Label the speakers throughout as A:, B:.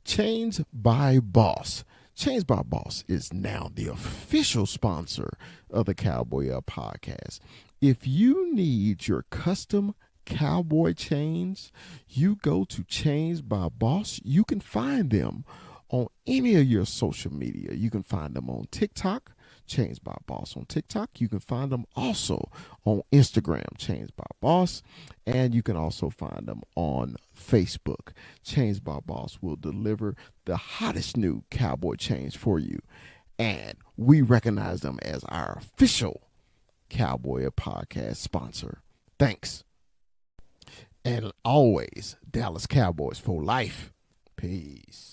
A: Chains by Boss. Chains by Boss is now the official sponsor of the Cowboy Up podcast. If you need your custom cowboy chains, you go to Chains by Boss. You can find them on any of your social media. You can find them on TikTok, Chains by Boss on TikTok. You can find them also on Instagram, Chains by Boss, and you can also find them on Facebook. Chains by Boss will deliver the hottest new cowboy chains for you, and we recognize them as our official Cowboy Podcast sponsor. Thanks. And always, Dallas Cowboys for life. Peace.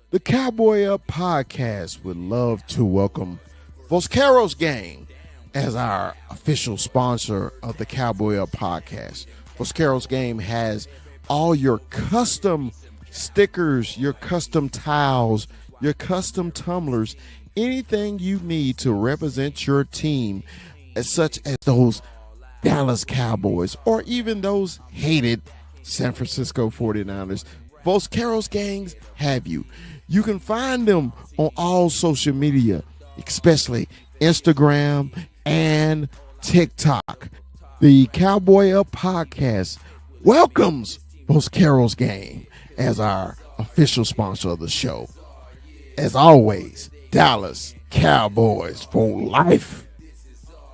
A: The Cowboy Up podcast would love to welcome Vosqueros Gang as our official sponsor of the Cowboy Up podcast. Vosqueros Game has all your custom stickers, your custom towels, your custom tumblers, anything you need to represent your team, such as those Dallas Cowboys or even those hated San Francisco 49ers. Vosqueros Gangs have you. You can find them on all social media, especially Instagram and TikTok. The Cowboy Up podcast welcomes Vosqueros Gang as our official sponsor of the show. As always, Dallas Cowboys for life.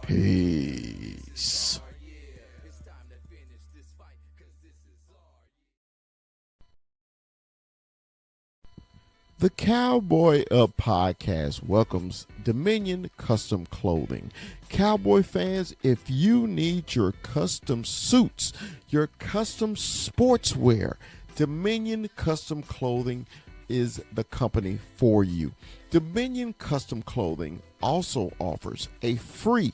A: Peace. The Cowboy Up podcast welcomes Dominion Custom Clothing. Cowboy fans, if you need your custom suits, your custom sportswear, Dominion Custom Clothing is the company for you. Dominion Custom Clothing also offers a free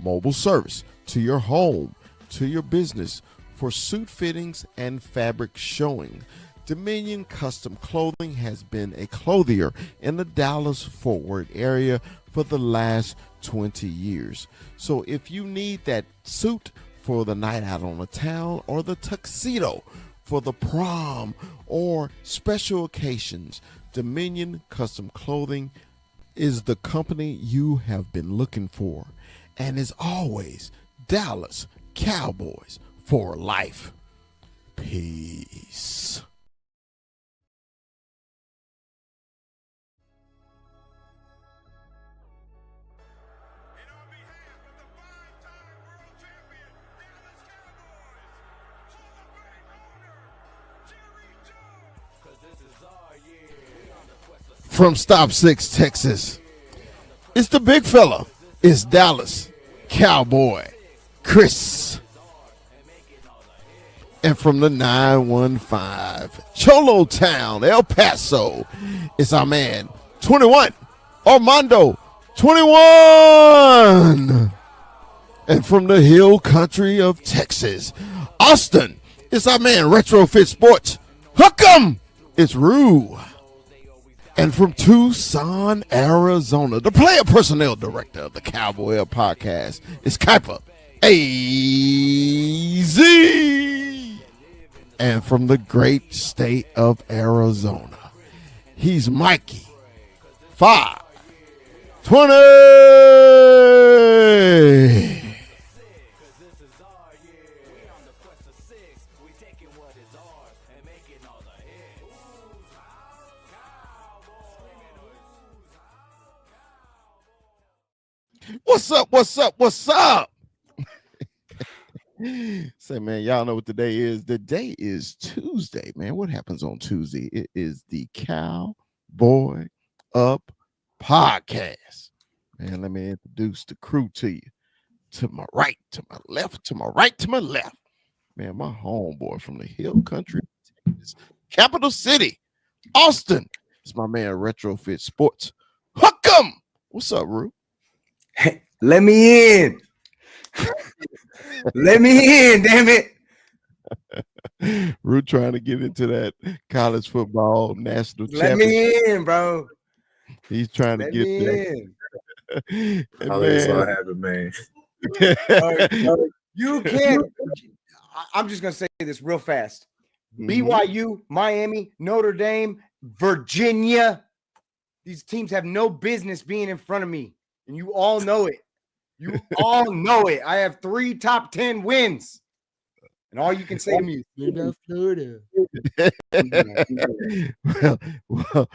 A: mobile service to your home, to your business for suit fittings and fabric showing. Dominion Custom Clothing has been a clothier in the Dallas-Fort Worth area for the last 20 years. So if you need that suit for the night out on the town or the tuxedo for the prom or special occasions, Dominion Custom Clothing is the company you have been looking for. And as always, Dallas Cowboys for life. Peace. From Stop 6, Texas, it's the big fella. It's Dallas Cowboy Chris. And from the 915, Cholo Town, El Paso, it's our man, 21, Armando, 21. And from the hill country of Texas, Austin, it's our man, Retrofit Sports. Hook 'em! It's Rue. And from Tucson, Arizona, the player personnel director of the Cowboy Up podcast is Kuiper AZ. And from the great state of Arizona, he's Mikey 520. What's up? What's up? What's up? Say, man, y'all know what today is. The day is Tuesday, man. What happens on Tuesday? It is the Cowboy Up podcast. Man, let me introduce the crew to you. To my right, to my left, to my right, to my left. Man, my homeboy from the hill country, Texas, capital city, Austin. It's my man, Retrofit Sports. Hook 'em! What's up, Rue?
B: Hey, let me in. Let me in, damn it.
A: Rue trying to get into that college football national
B: Let
A: championship.
B: me in, bro.
A: He's trying
B: Let
A: to get
B: me
A: there.
B: in.
C: All this all happened, man.
B: You can't. I'm just gonna say this real fast.
A: Mhm.
B: BYU, Miami, Notre Dame, Virginia. These teams have no business being in front of me, and you all know it. You all know it. I have 3 top 10 wins, and all you can say to me is, "What about Florida?"
A: well, well,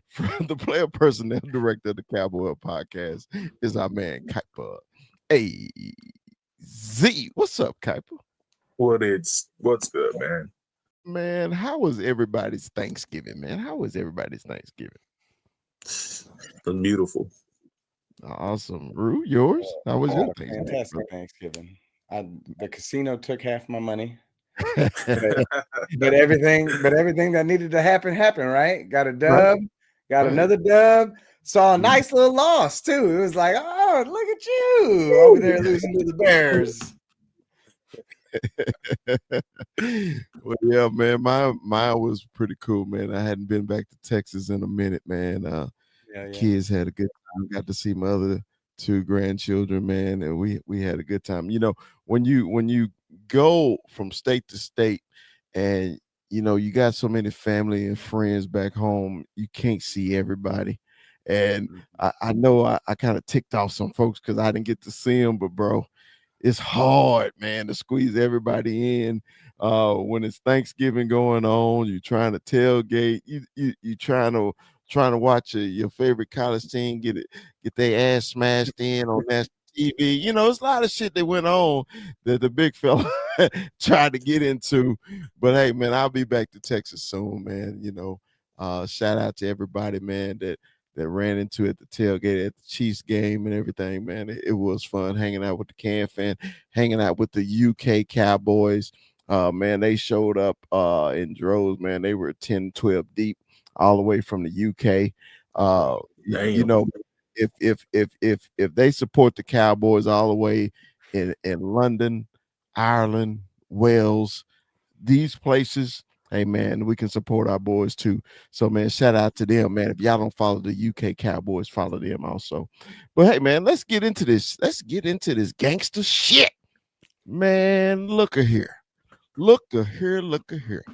A: from the player personnel director of the Cowboy podcast is our man Kuiper. Hey, Z, what's up, Kuiper?
C: What's good, man?
A: Man, how was everybody's Thanksgiving, man? How was everybody's Thanksgiving?
C: It's beautiful.
A: Awesome. Rue, yours? How was
B: I had
A: your
B: a
A: Thanksgiving?
B: fantastic Thanksgiving. The casino took half my money,
A: Brother?
B: but everything that needed to happen happened. Right? Got a
A: Right,
B: dub, got
A: right.
B: another dub. Saw a
A: Mhm.
B: nice little loss too. It was like, oh, look at you over there losing to the Bears.
A: Well, yeah, man, mine was pretty cool, man. I hadn't been back to Texas in a minute, man.
B: Yeah,
A: Kids had a good time. Got to see my other two grandchildren, man, and we had a good time. When you go from state to state, and you got so many family and friends back home, you can't see everybody. And I know I kind of ticked off some folks because I didn't get to see them, but bro, it's hard, man, to squeeze everybody in. When it's Thanksgiving going on, you're trying to tailgate, you trying to watch your favorite college team get their ass smashed in on national TV. It's a lot of shit that went on that the big fella tried to get into. But hey, man, I'll be back to Texas soon, man. Shout out to everybody, man, that ran into at the tailgate at the Chiefs game and everything, man. It was fun hanging out with the Can fan, hanging out with the UK Cowboys. Man, they showed up in droves, man. They were 10, 12 deep all the way from the UK. You
C: Damn.
A: know, if they support the Cowboys all the way in London, Ireland, Wales, these places, hey man, we can support our boys too. So man, shout out to them, man. If y'all don't follow the UK Cowboys, follow them also. But hey man, let's get into this. Let's get into this gangster shit. Man, look at here. Look at here. Look at here.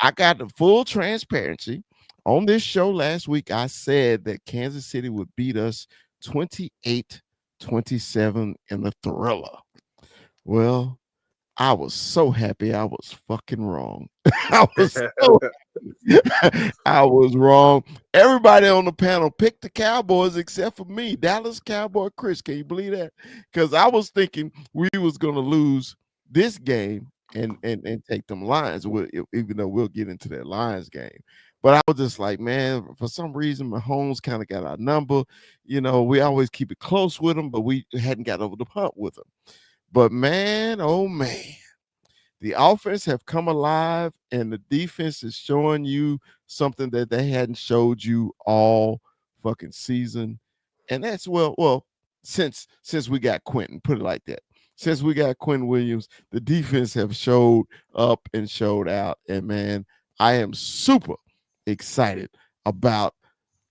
A: I got the full transparency. On this show last week, I said that Kansas City would beat us 28-27 in the thriller. Well, I was so happy I was fucking wrong. I was so I was wrong. Everybody on the panel picked the Cowboys except for me, Dallas Cowboy Chris. Can you believe that? Because I was thinking we was gonna lose this game and take them Lions. Even though we'll get into that Lions game, but I was just like, man, for some reason, Mahomes kind of got our number. We always keep it close with them, but we hadn't got over the hump with them. But man, oh man, the offense have come alive and the defense is showing you something that they hadn't showed you all fucking season. And that's well, since we got Quentin, put it like that. Since we got Quentin Williams, the defense have showed up and showed out. And man, I am super excited about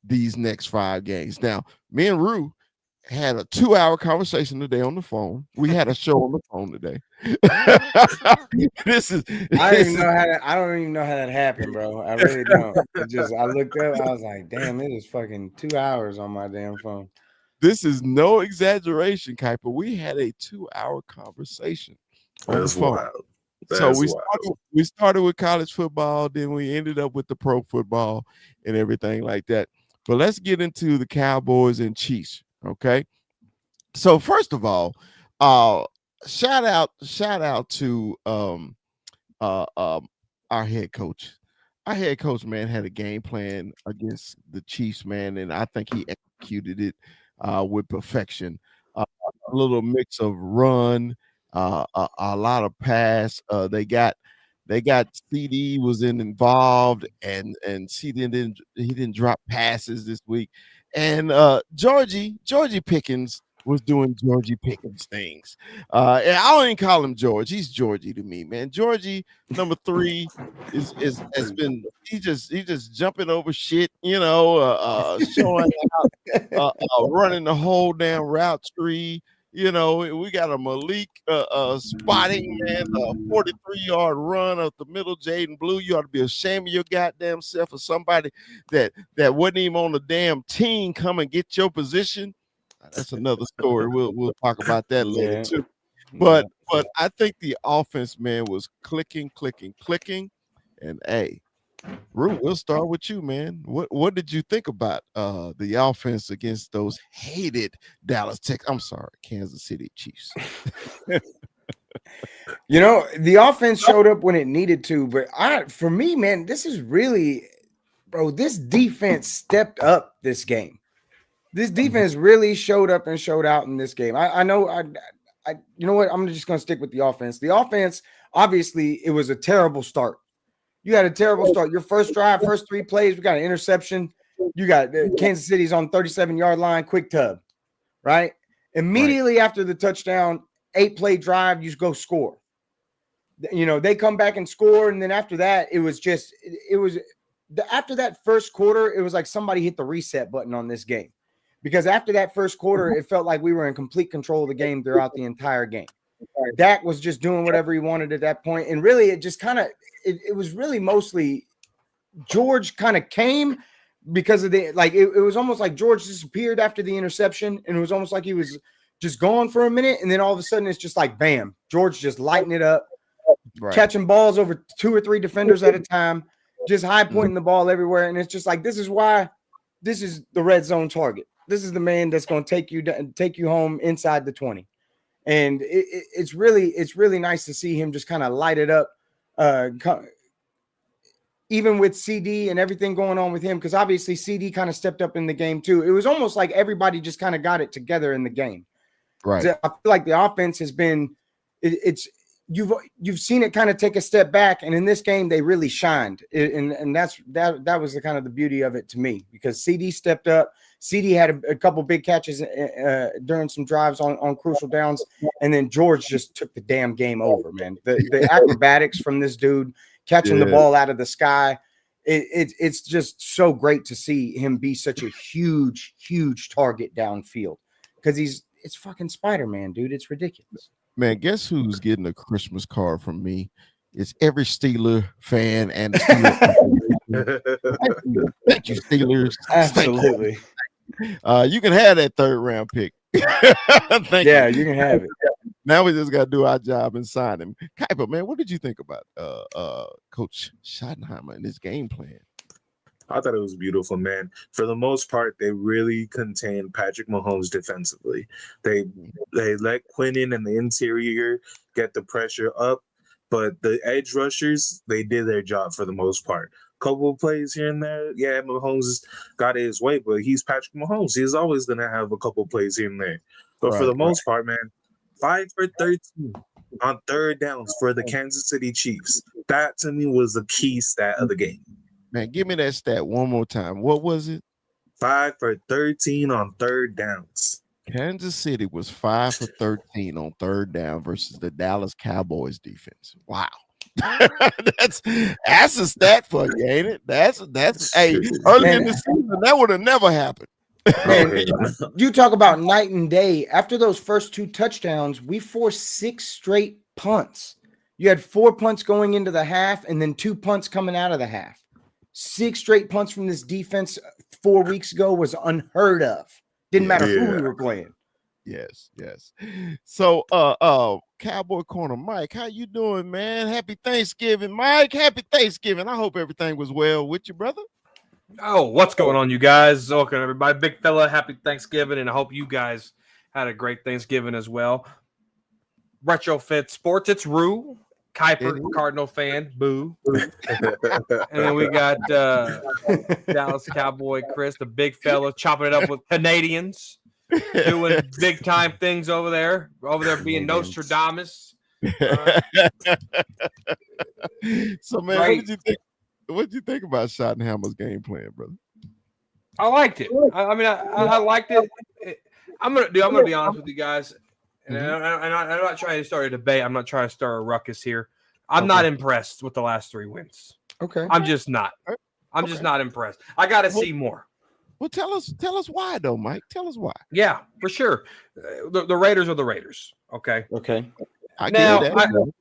A: these next 5 games. Now, me and Rue had a 2-hour conversation today on the phone. We had a show on the phone today. this is
B: I don't even know how that. I don't even know how that happened, bro. I really don't. I looked up. I was like, damn, it is fucking 2 hours on my damn phone.
A: this is no exaggeration, Kuiper. We had a 2-hour conversation on
C: That's
A: the phone.
C: wild.
A: So
C: That's
A: we
C: wild.
A: started with college football, then we ended up with the pro football and everything like that. But let's get into the Cowboys and Chiefs, okay? So first of all, uh shout out to uh our head coach. Our head coach, man, had a game plan against the Chiefs, man, and I think he executed it with perfection. A little mix of run, a lot of pass. They got CD was involved, and CD he didn't drop passes this week, and Georgie Pickens was doing Georgie Pickens things. And I don't even call him George. He's Georgie to me, man. Georgie number 3 is has been he just jumping over shit, showing out, running the whole damn route tree. We got a Malik spotting, man, a 43-yard run up the middle. Jaden Blue, you ought to be ashamed of your goddamn self, for somebody that wasn't even on the damn team come and get your position. That's another story. We'll talk about that later too. But I think the offense, man, was clicking. And hey, Rue, we'll start with you, man. What did you think about the offense against those hated Kansas City Chiefs?
B: The offense showed up when it needed to, but for me, man, this is really, bro, this defense stepped up this game. This defense really showed up and showed out in this game. I know you know what? I'm just going to stick with the offense. The offense, obviously, it was a terrible start. You had a terrible start. Your first drive, first 3 plays, we got an interception. You got Kansas City's on 37-yard line, quick tub, right? Immediately after the touchdown, 8-play drive, you go score. They come back and score, and then after that, after that first quarter, it was like somebody hit the reset button on this game. Because after that first quarter, it felt like we were in complete control of the game throughout the entire game. Dak was just doing whatever he wanted at that point. And really, it just kind of it was really mostly George kind of came because of it was almost like George disappeared after the interception, and it was almost like he was just gone for a minute, and then all of a sudden it's just like bam, George just lighting it up, catching balls over 2 or 3 defenders at a time, just high pointing the ball everywhere. And it's just like, this is why this is the red zone target. This is the man that's going to take you home inside the 20. And it's really nice to see him just kind of light it up, even with CD and everything going on with him, because obviously CD kind of stepped up in the game too. It was almost like everybody just kind of got it together in the game.
A: Right.
B: I feel like the offense has been you've seen it kind of take a step back, and in this game they really shined, and that was the kind of the beauty of it to me, because CD stepped up. CD had a couple big catches during some drives on crucial downs, and then George just took the damn game over, man. The acrobatics from this dude catching the ball out of the sky, it's just so great to see him be such a huge target downfield, because it's fucking Spider-Man, dude. It's ridiculous.
A: Man, guess who's getting a Christmas card from me? It's every Steeler fan and Steeler. Thank you, Steelers.
B: Absolutely.
A: You can have that 3rd round pick.
B: You can have it.
A: Now we just got to do our job and sign him. Kuiper, man, what did you think about Coach Schottenheimer and his game plan?
C: I thought it was beautiful, man. For the most part, they really contained Patrick Mahomes defensively. They let Quinnen and the interior get the pressure up, but the edge rushers, they did their job for the most part. Couple of plays here and there, yeah, Mahomes got it his way, but he's Patrick Mahomes. He's always going to have a couple of plays here and there. But for the most part, man, 5 for 13 on 3rd downs for the Kansas City Chiefs. That, to me, was the key stat of the game.
A: Man, give me that stat one more time. What was it?
C: 5 for 13 on 3rd downs.
A: Kansas City was 5 for 13 on 3rd down versus the Dallas Cowboys defense. Wow. that's a stat for you, ain't it? That's hey, early in the season, that would have never happened.
B: Man, you talk about night and day. After those first 2 touchdowns, we forced 6 straight punts. You had 4 punts going into the half and then 2 punts coming out of the half. 6 straight punts from this defense 4 weeks ago was unheard of. Didn't matter who we were playing.
A: Yes. So, Cowboy Corner Mike, how you doing, man? Happy Thanksgiving, Mike. Happy Thanksgiving. I hope everything was well with you, brother.
D: Oh, what's going on, you guys? Welcome, everybody. Big fella, happy Thanksgiving, and I hope you guys had a great Thanksgiving as well. Retrofit Sports, it's Rue. Kuiper, Cardinal fan, boo. And then we got Dallas Cowboy Chris, the big fella, chopping it up with Canadians, doing big time things over there being Nostradamus.
A: So, man, right. What did you think about Schottenheimer's game plan, brother?
D: I liked it. I liked it. I'm gonna be honest with you guys. And I'm not trying to start a debate. I'm not trying to start a ruckus here. I'm not impressed with the last 3 wins.
B: Okay.
D: I'm just not. I'm just not impressed. I got to see more.
A: Well, tell us why though, Mike. Tell us why.
D: Yeah, for sure. The Raiders are the Raiders. Okay.
B: Okay.
A: I give you
D: Now,
A: that.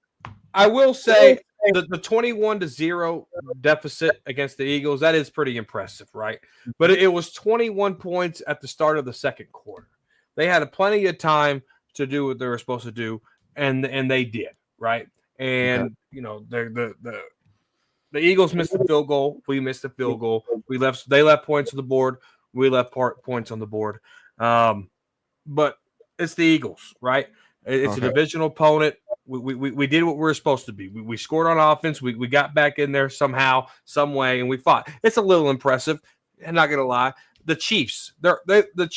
D: I will say the 21-0 deficit against the Eagles, that is pretty impressive, right? But it was 21 points at the start of the second quarter. They had plenty of time to do what they were supposed to do, and they did, right? And
A: Okay.
D: you know, the Eagles missed the field goal. We missed the field goal. They left points on the board. We left points on the board. But it's the Eagles, right? It's a divisional opponent. We did what we were supposed to be. We scored on offense. We got back in there somehow, some way, and we fought. It's a little impressive. I'm not gonna lie. The Chiefs, the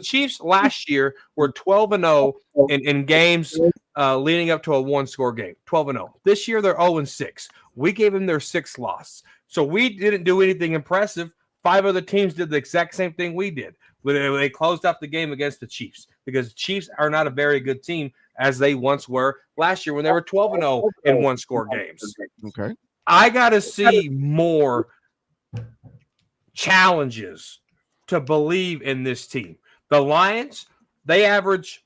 D: Chiefs last year were 12-0 in games leading up to a one-score game. 12-0. This year they're 0-6. We gave them their sixth loss, so we didn't do anything impressive. 5 other teams did the exact same thing we did. They closed out the game against the Chiefs because the Chiefs are not a very good team as they once were last year when they were 12-0 in one-score games.
A: Okay.
D: I got to see more challenges to believe in this team. The Lions, they average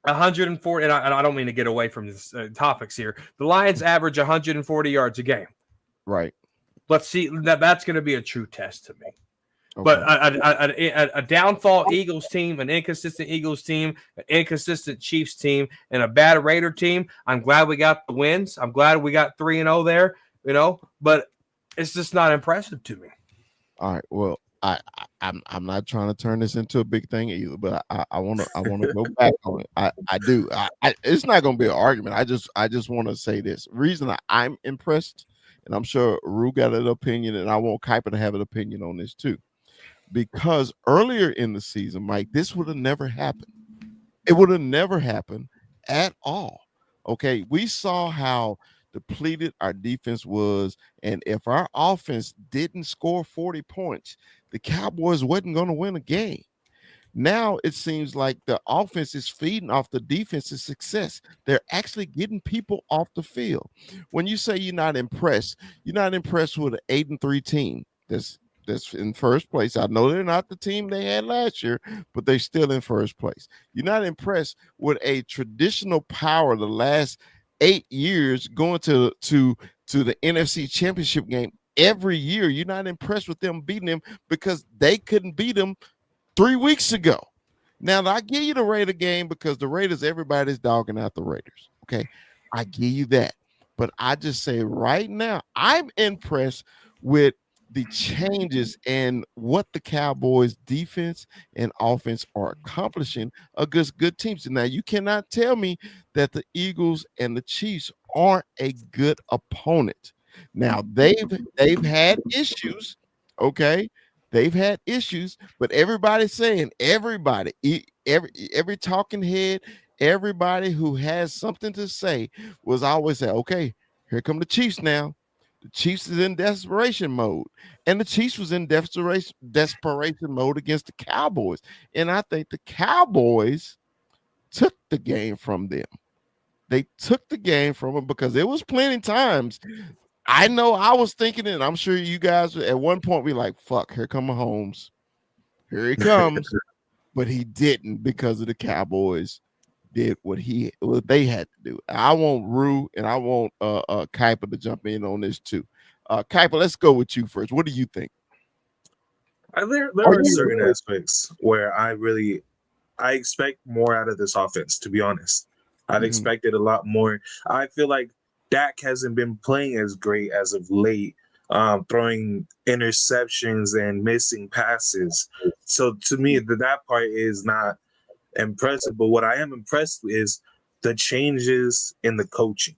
D: 140, and I don't mean to get away from this topics here. The Lions average 140 yards a game.
A: Right.
D: Let's see. That's going to be a true test to me.
A: Okay.
D: But a downfall Eagles team, an inconsistent Eagles team, an inconsistent Chiefs team, and a bad Raider team. I'm glad we got the wins. I'm glad we got 3-0 there, but it's just not impressive to me.
A: All right. Well, I'm not trying to turn this into a big thing either, but I want to go back on it. I do. It's not going to be an argument. I just want to say this. Reason I'm impressed, and I'm sure Rue got an opinion, and I want Kuiper to have an opinion on this too, because earlier in the season, Mike, this would have never happened. It would have never happened at all. Okay, we saw how depleted our defense was, and if our offense didn't score 40 points, the Cowboys wasn't going to win a game. Now it seems like the offense is feeding off the defense's success. They're actually getting people off the field. When you say you're not impressed with an 8-3 team that's in first place. I know they're not the team they had last year, but they're still in first place. You're not impressed with a traditional power the last 8 years going to the NFC Championship game every year. You're not impressed with them beating them because they couldn't beat them 3 weeks ago. Now, I give you the Raider game because the Raiders, everybody's dogging out the Raiders. Okay, I give you that. But I just say right now, I'm impressed with the changes and what the Cowboys defense and offense are accomplishing against good teams. And now you cannot tell me that the Eagles and the Chiefs aren't a good opponent. Now they've had issues, okay? They've had issues, but everybody's saying every talking head, everybody who has something to say was always say, okay, here come the Chiefs now. The Chiefs is in desperation mode, and the Chiefs was in desperation mode against the Cowboys. And I think the Cowboys took the game from them. They took the game from them because there was plenty of times. I know I was thinking, and I'm sure you guys at one point be like, "Fuck, here come Mahomes, here he comes," but he didn't because of the Cowboys did what they had to do. I want Rue and I want Kuiper to jump in on this too. Kuiper, let's go with you first. What do you think?
C: There are certain aspects where I expect more out of this offense, to be honest. I've expected a lot more. I feel like Dak hasn't been playing as great as of late, throwing interceptions and missing passes. So to me, that part is not impressive. But what I am impressed with is the changes in the coaching,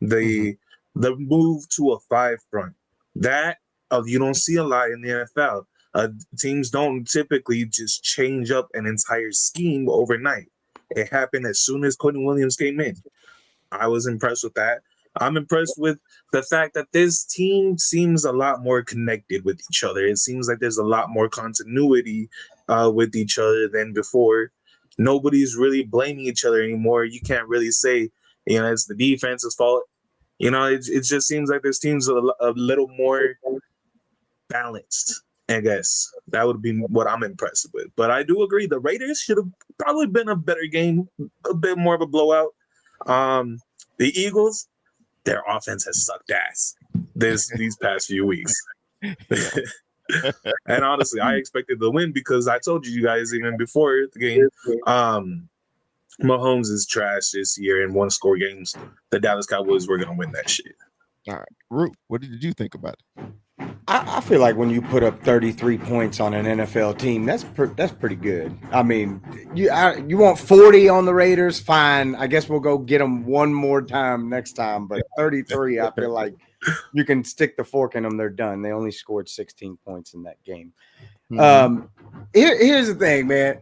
C: the move to a 5 front. That you don't see a lot in the NFL. Teams don't typically just change up an entire scheme overnight. It happened as soon as Quentin Williams came in. I was impressed with that. I'm impressed with the fact that this team seems a lot more connected with each other. It seems like there's a lot more continuity with each other than before. Nobody's really blaming each other anymore. You can't really say, it's the defense's fault. It just seems like this team's a little more balanced. I guess that would be what I'm impressed with. But I do agree the Raiders should have probably been a better game, a bit more of a blowout. The Eagles, their offense has sucked ass these past few weeks. And honestly, I expected the win because I told you guys even before the game, Mahomes is trash this year in one-score games. The Dallas Cowboys were going to win that shit.
A: All right. Root, what did you think about it?
B: I feel like when you put up 33 points on an NFL team, that's pretty good. I mean, you want 40 on the Raiders? Fine. I guess we'll go get them one more time next time. But 33, I feel like you can stick the fork in them. They're done. They only scored 16 points in that game.
A: Mm-hmm.
B: Here's the thing, man.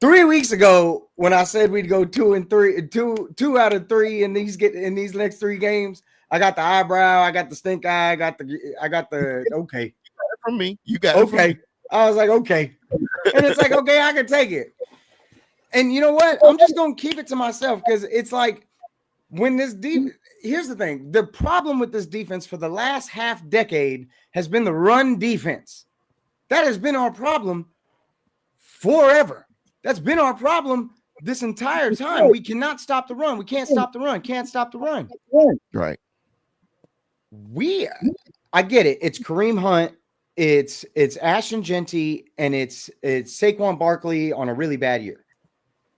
B: 3 weeks ago, when I said we'd go 2 out of 3 in these next 3 games, I got the eyebrow, I got the stink eye, I got the okay.
A: From me, you got it from
B: okay.
A: me.
B: I was like, okay, and it's like, okay, I can take it. And you know what? I'm just gonna keep it to myself because it's like when this here's the thing: the problem with this defense for the last half decade has been the run defense. That has been our problem forever. That's been our problem this entire time. We cannot stop the run. We can't stop the run. Can't stop the run.
A: Right.
B: I get it. It's Kareem Hunt, it's Ashton Genty, and it's Saquon Barkley on a really bad year.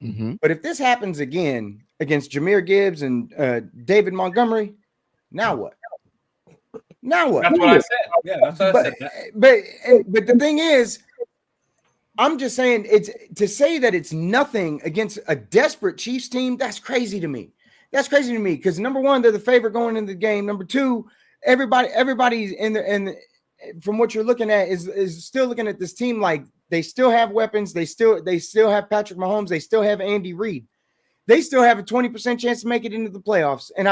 A: Mm-hmm.
B: But if this happens again against Jahmyr Gibbs and David Montgomery, now what? Now what?
D: That's what I said. Yeah, that's what I said.
B: But the thing is, I'm just saying it's to say that it's nothing against a desperate Chiefs team. That's crazy to me. That's crazy to me because number one, they're the favorite going into the game. Number two, everybody's in the and from what you're looking at is still looking at this team like they still have weapons. They still have Patrick Mahomes. They still have Andy Reid. They still have a 20% chance to make it into the playoffs. And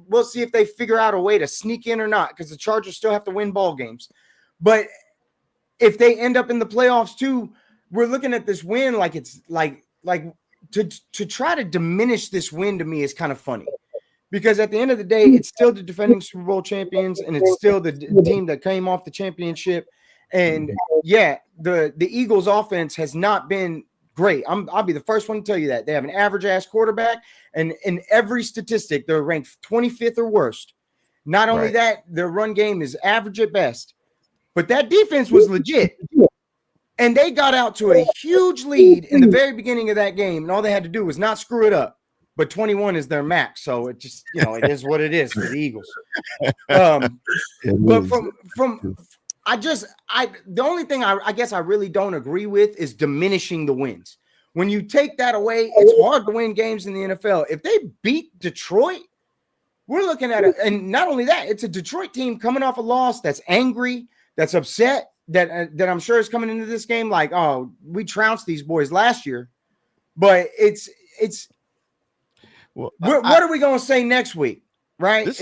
B: we'll see if they figure out a way to sneak in or not because the Chargers still have to win ball games. But if they end up in the playoffs too, we're looking at this win like it's like to try to diminish this win to me is kind of funny. Because at the end of the day, it's still the defending Super Bowl champions, and it's still the team that came off the championship. And yeah, the Eagles' offense has not been great. I'll be the first one to tell you that. They have an average-ass quarterback, and in every statistic, they're ranked 25th or worst. Not only that, their run game is average at best. But that defense was legit. And they got out to a huge lead in the very beginning of that game, and all they had to do was not screw it up. But 21 is their max, so it just, it is what it is for the Eagles. But the only thing I guess I really don't agree with is diminishing the wins. When you take that away, it's hard to win games in the NFL. If they beat Detroit, we're looking at it, and not only that, it's a Detroit team coming off a loss that's angry, that's upset, that I'm sure is coming into this game like, oh, we trounced these boys last year, but it's.
A: Well,
B: what are we going to say next week, right? Is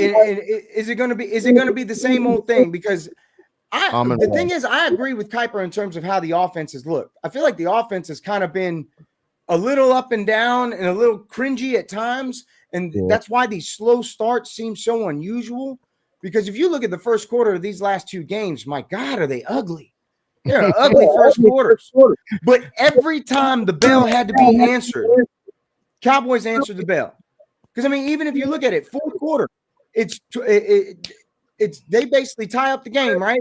B: it going to be the same old thing? Because the thing is, I agree with Kuiper in terms of how the offense has looked. I feel like the offense has kind of been a little up and down and a little cringy at times, and that's why these slow starts seem so unusual. Because if you look at the first quarter of these last 2 games, my God, are they ugly? They're ugly first quarters. But every time the bell had to be answered, Cowboys answered the bell. Because, I mean, even if you look at it, fourth quarter, it's they basically tie up the game, right?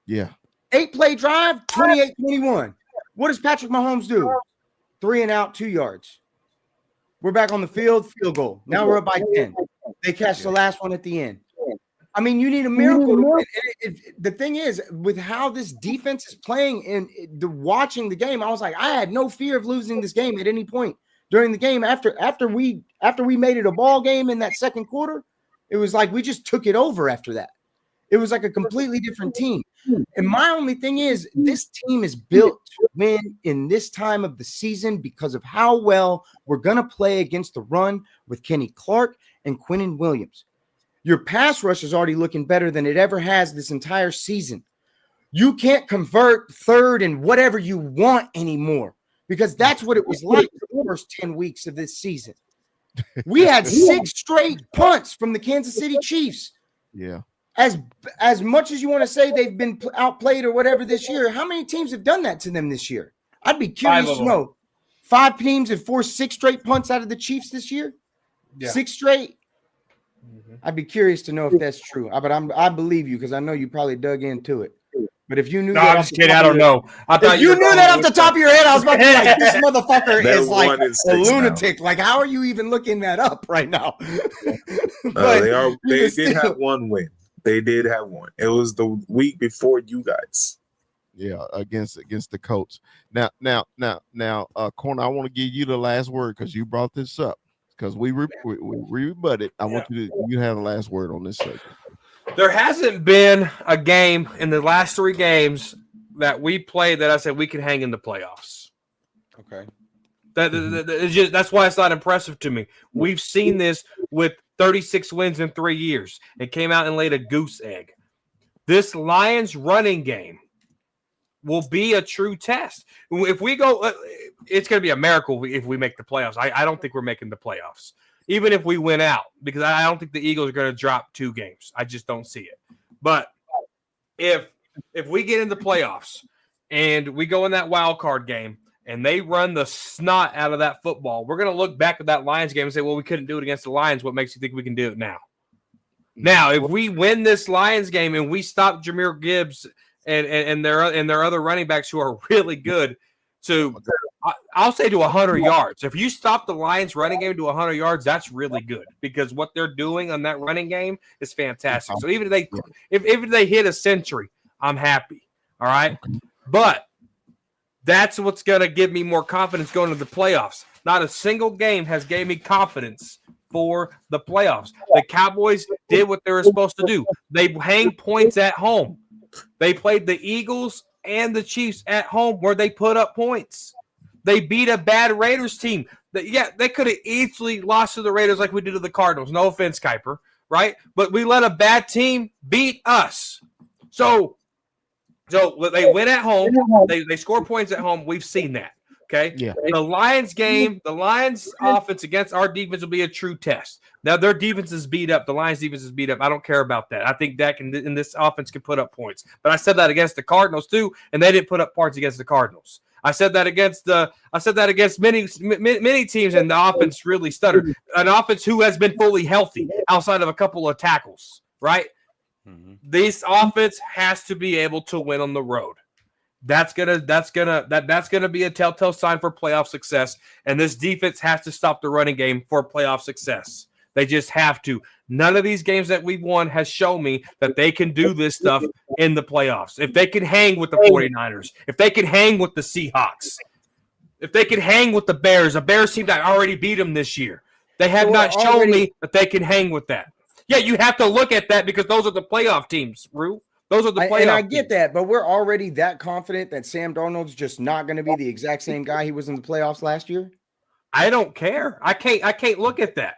A: Yeah.
B: 8-play drive, 28-21. What does Patrick Mahomes do? 3 and out, 2 yards. We're back on the field, field goal. Now we're up by 10. They catch the last one at the end. I mean, you need a miracle to win. The thing is, with how this defense is playing and watching the game, I was like, I had no fear of losing this game at any point during the game. After we made it a ball game in that second quarter, it was like we just took it over after that. It was like a completely different team. And my only thing is, this team is built to win in this time of the season because of how well we're going to play against the run with Kenny Clark and Quinnen Williams. Your pass rush is already looking better than it ever has this entire season. You can't convert third and whatever you want anymore because that's what it was like the first 10 weeks of this season. We had 6 straight punts from the Kansas City Chiefs.
A: Yeah.
B: as much as you want to say they've been outplayed or whatever this year, how many teams have done that to them this year? I'd be curious to know. 5 teams have forced 6 straight punts out of the Chiefs this year. Yeah. 6 straight. I'd be curious to know if that's true. But I believe you because I know you probably dug into it. But if you knew that,
D: I'm just kidding. I don't know.
B: If you knew that off the top of your head, I was about to be like, this motherfucker is like a lunatic. Now. Like, how are you even looking that up right now?
C: They did have one win. They did have one. It was the week before you guys.
A: Yeah, against the Colts. Now, Corner, I want to give you the last word because you brought this up. Because we rebutted. I want you to have the last word on this subject.
D: There hasn't been a game in the last 3 games that we played that I said we can hang in the playoffs.
B: Okay.
D: That's why it's not impressive to me. We've seen this with 36 wins in 3 years. It came out and laid a goose egg. This Lions running game will be a true test. If we go, it's going to be a miracle if we make the playoffs. I don't think we're making the playoffs, even if we win out, because I don't think the Eagles are going to drop 2 games. I just don't see it. But if we get in the playoffs and we go in that wild card game and they run the snot out of that football, we're going to look back at that Lions game and say, well, we couldn't do it against the Lions. What makes you think we can do it now? Now, if we win this Lions game and we stop Jahmyr Gibbs and their other running backs who are really good I'll say to 100 yards. If you stop the Lions running game to 100 yards, that's really good because what they're doing on that running game is fantastic. So even if they hit a century, I'm happy. All right. But that's what's going to give me more confidence going to the playoffs. Not a single game has gave me confidence for the playoffs. The Cowboys did what they were supposed to do. They hang points at home. They played the Eagles and the Chiefs at home where they put up points. They beat a bad Raiders team. They could have easily lost to the Raiders like we did to the Cardinals. No offense, Kuiper, right? But we let a bad team beat us. So they win at home. They score points at home. We've seen that. Okay.
A: Yeah.
D: The Lions game, the Lions offense against our defense will be a true test. Now their defense is beat up. The Lions defense is beat up. I don't care about that. I think Dak and this offense can put up points. But I said that against the Cardinals too, and they didn't put up points against the Cardinals. I said that against many teams, and the offense really stuttered. An offense who has been fully healthy outside of a couple of tackles, right? Mm-hmm. This offense has to be able to win on the road. That's gonna be a telltale sign for playoff success. And this defense has to stop the running game for playoff success. They just have to. None of these games that we've won has shown me that they can do this stuff in the playoffs. If they can hang with the 49ers, if they can hang with the Seahawks, if they can hang with the Bears team that already beat them this year. They have not shown me that they can hang with that. Yeah, you have to look at that because those are the playoff teams, Rue. Those are the playoff
B: and I get that, but we're already that confident that Sam Darnold's just not going to be the exact same guy he was in the playoffs last year.
D: I don't care. I can't look at that.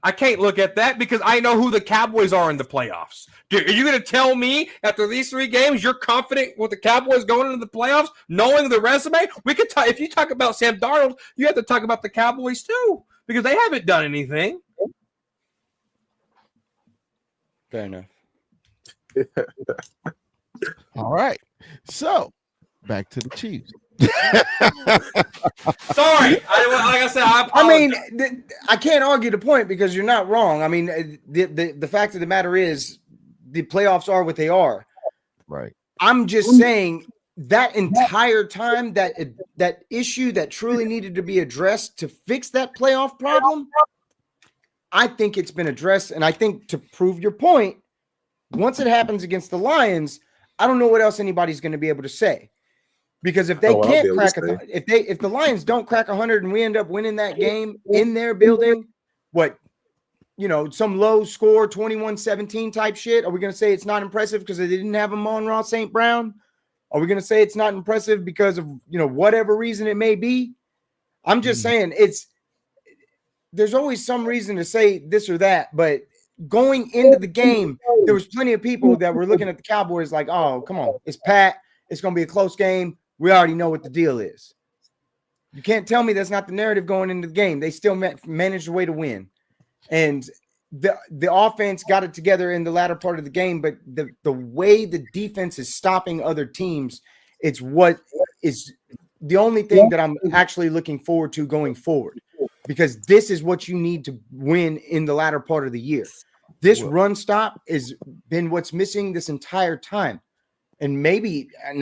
D: I can't look at that because I know who the Cowboys are in the playoffs. Dude, are you going to tell me after these 3 games you're confident with the Cowboys going into the playoffs, knowing the resume? We could talk. If you talk about Sam Darnold, you have to talk about the Cowboys too because they haven't done anything.
B: Fair enough.
A: All right. So back to the Chiefs.
D: Sorry. Like I said,
B: I can't argue the point because you're not wrong. I mean, the fact of the matter is the playoffs are what they are.
A: Right.
B: I'm just saying that entire time that issue that truly needed to be addressed to fix that playoff problem, I think it's been addressed. And I think to prove your point, once it happens against the Lions, I don't know what else anybody's going to be able to say. Because if they can't crack if the Lions don't crack 100 and we end up winning that game in their building, some low score 21-17 type shit, are we going to say it's not impressive because they didn't have Amon-Ra St. Brown? Are we going to say it's not impressive because of whatever reason it may be? I'm just saying there's always some reason to say this or that, but going into the game, there was plenty of people that were looking at the Cowboys like, oh, come on, it's Pat. It's going to be a close game. We already know what the deal is. You can't tell me that's not the narrative going into the game. They still managed a way to win. And the offense got it together in the latter part of the game, but the way the defense is stopping other teams, it's what is the only thing that I'm actually looking forward to going forward, because this is what you need to win in the latter part of the year. This run stop has been what's missing this entire time. And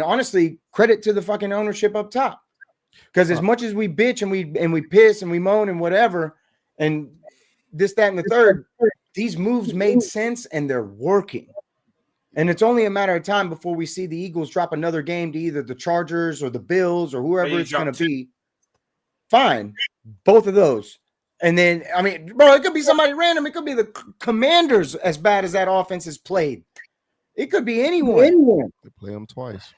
B: honestly, credit to the fucking ownership up top. Because as much as we bitch and we piss and we moan and whatever, and this, that, and the third, these moves made sense and they're working. And it's only a matter of time before we see the Eagles drop another game to either the Chargers or the Bills or whoever it's going to be. Fine. Both of those. And then, I mean, bro, it could be somebody random. It could be the Commanders, as bad as that offense has played. It could be anyone.
A: They play them twice.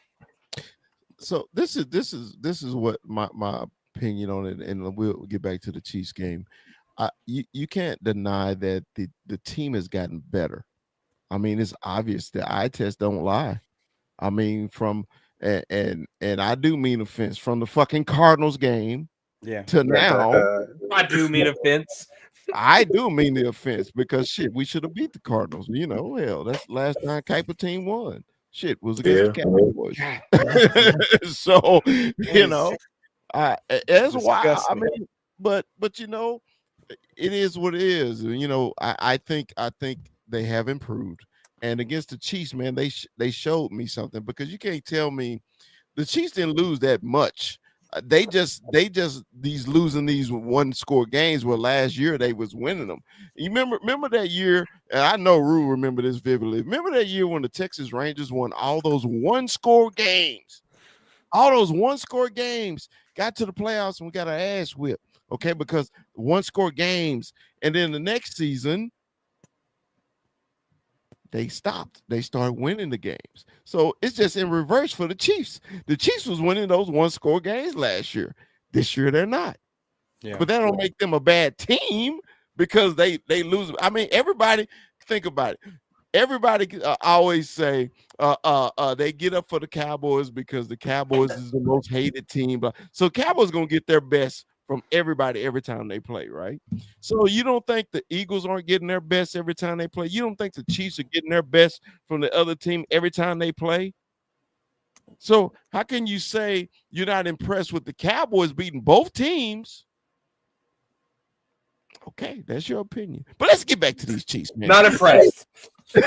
A: So this is what my opinion on it, and we'll get back to the Chiefs game. You can't deny that the team has gotten better. I mean, it's obvious. The eye test don't lie. I mean, and I do mean offense, from the fucking Cardinals game to now.
D: I do mean offense.
A: I do mean the offense, because shit, we should have beat the Cardinals. You know, hell, that's the last time Kuiper team won. Shit was against the Cowboys. So, you know, that's why. I mean, but you know, it is what it is. You know, I think they have improved, and against the Chiefs, man, they showed me something, because you can't tell me the Chiefs didn't lose that much. They just these losing these one score games, where last year they was winning them. You remember that year, and I know Rue remember this vividly. Remember that year when the Texas Rangers won all those one score games? All those one score games, got to the playoffs and we got our ass whipped. Okay, because one score games, and then the next season they stopped. They started winning the games. So it's just in reverse for the Chiefs. The Chiefs was winning those one-score games last year. This year they're not. Yeah. But that don't make them a bad team, because they lose. I mean, everybody, think about it. Everybody always say they get up for the Cowboys because the Cowboys is the most hated team. So Cowboys gonna get their best from everybody every time they play, right? So you don't think the Eagles aren't getting their best every time they play? You don't think the Chiefs are getting their best from the other team every time they play? So how can you say you're not impressed with the Cowboys beating both teams? Okay, that's your opinion. But let's get back to these Chiefs, man.
D: Not impressed.
C: Real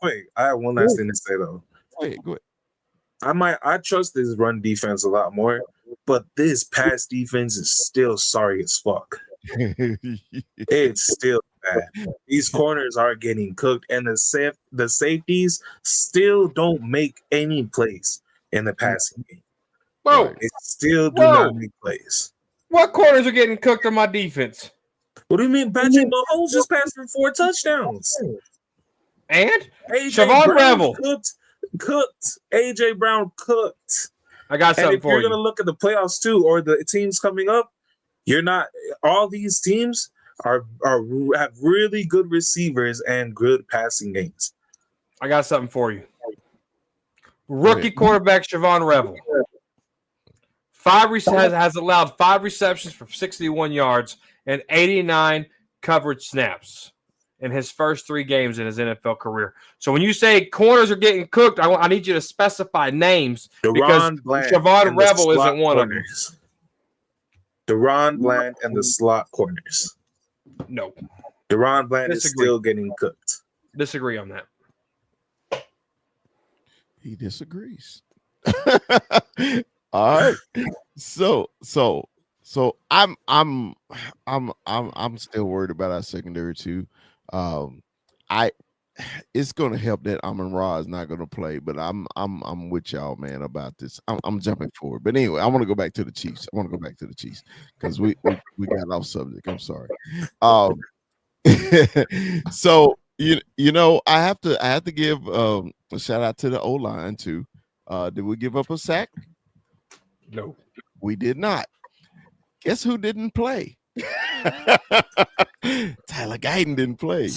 C: quick, I have one last thing to say though.
A: Go ahead.
C: I trust this run defense a lot more, but this pass defense is still sorry as fuck. It's still bad. These corners are getting cooked, and the safeties still don't make any plays in the passing game.
D: Whoa!
C: They still do not make plays.
D: What corners are getting cooked on my defense?
C: What do you mean? Patrick Mahomes just passed for 4 touchdowns.
D: And Siobhan Revel
C: cooked. AJ Brown cooked.
D: I got something for you.
C: If you're gonna look at the playoffs too, or the teams coming up, you're not. All these teams have really good receivers and good passing games.
D: I got something for you. Rookie quarterback Siobhan Revel. Has allowed 5 receptions for 61 yards and 89 coverage snaps in his first 3 games in his NFL career. So when you say corners are getting cooked, I need you to specify names, because Siobhan Revel isn't one of them.
C: Deron Bland and the slot corners.
D: No.
C: Deron Bland is still getting cooked.
D: Disagree on that.
A: He disagrees. All right. So I'm still worried about our secondary too. It's gonna help that Amon-Ra is not gonna play, but I'm with y'all, man, about this. I'm jumping forward. But anyway, I want to go back to the Chiefs. Because we got off subject. I'm sorry. So you know, I have to give a shout out to the O-line too. Did we give up a sack?
D: No,
A: we did not. Guess who didn't play? Tyler Guyton didn't play.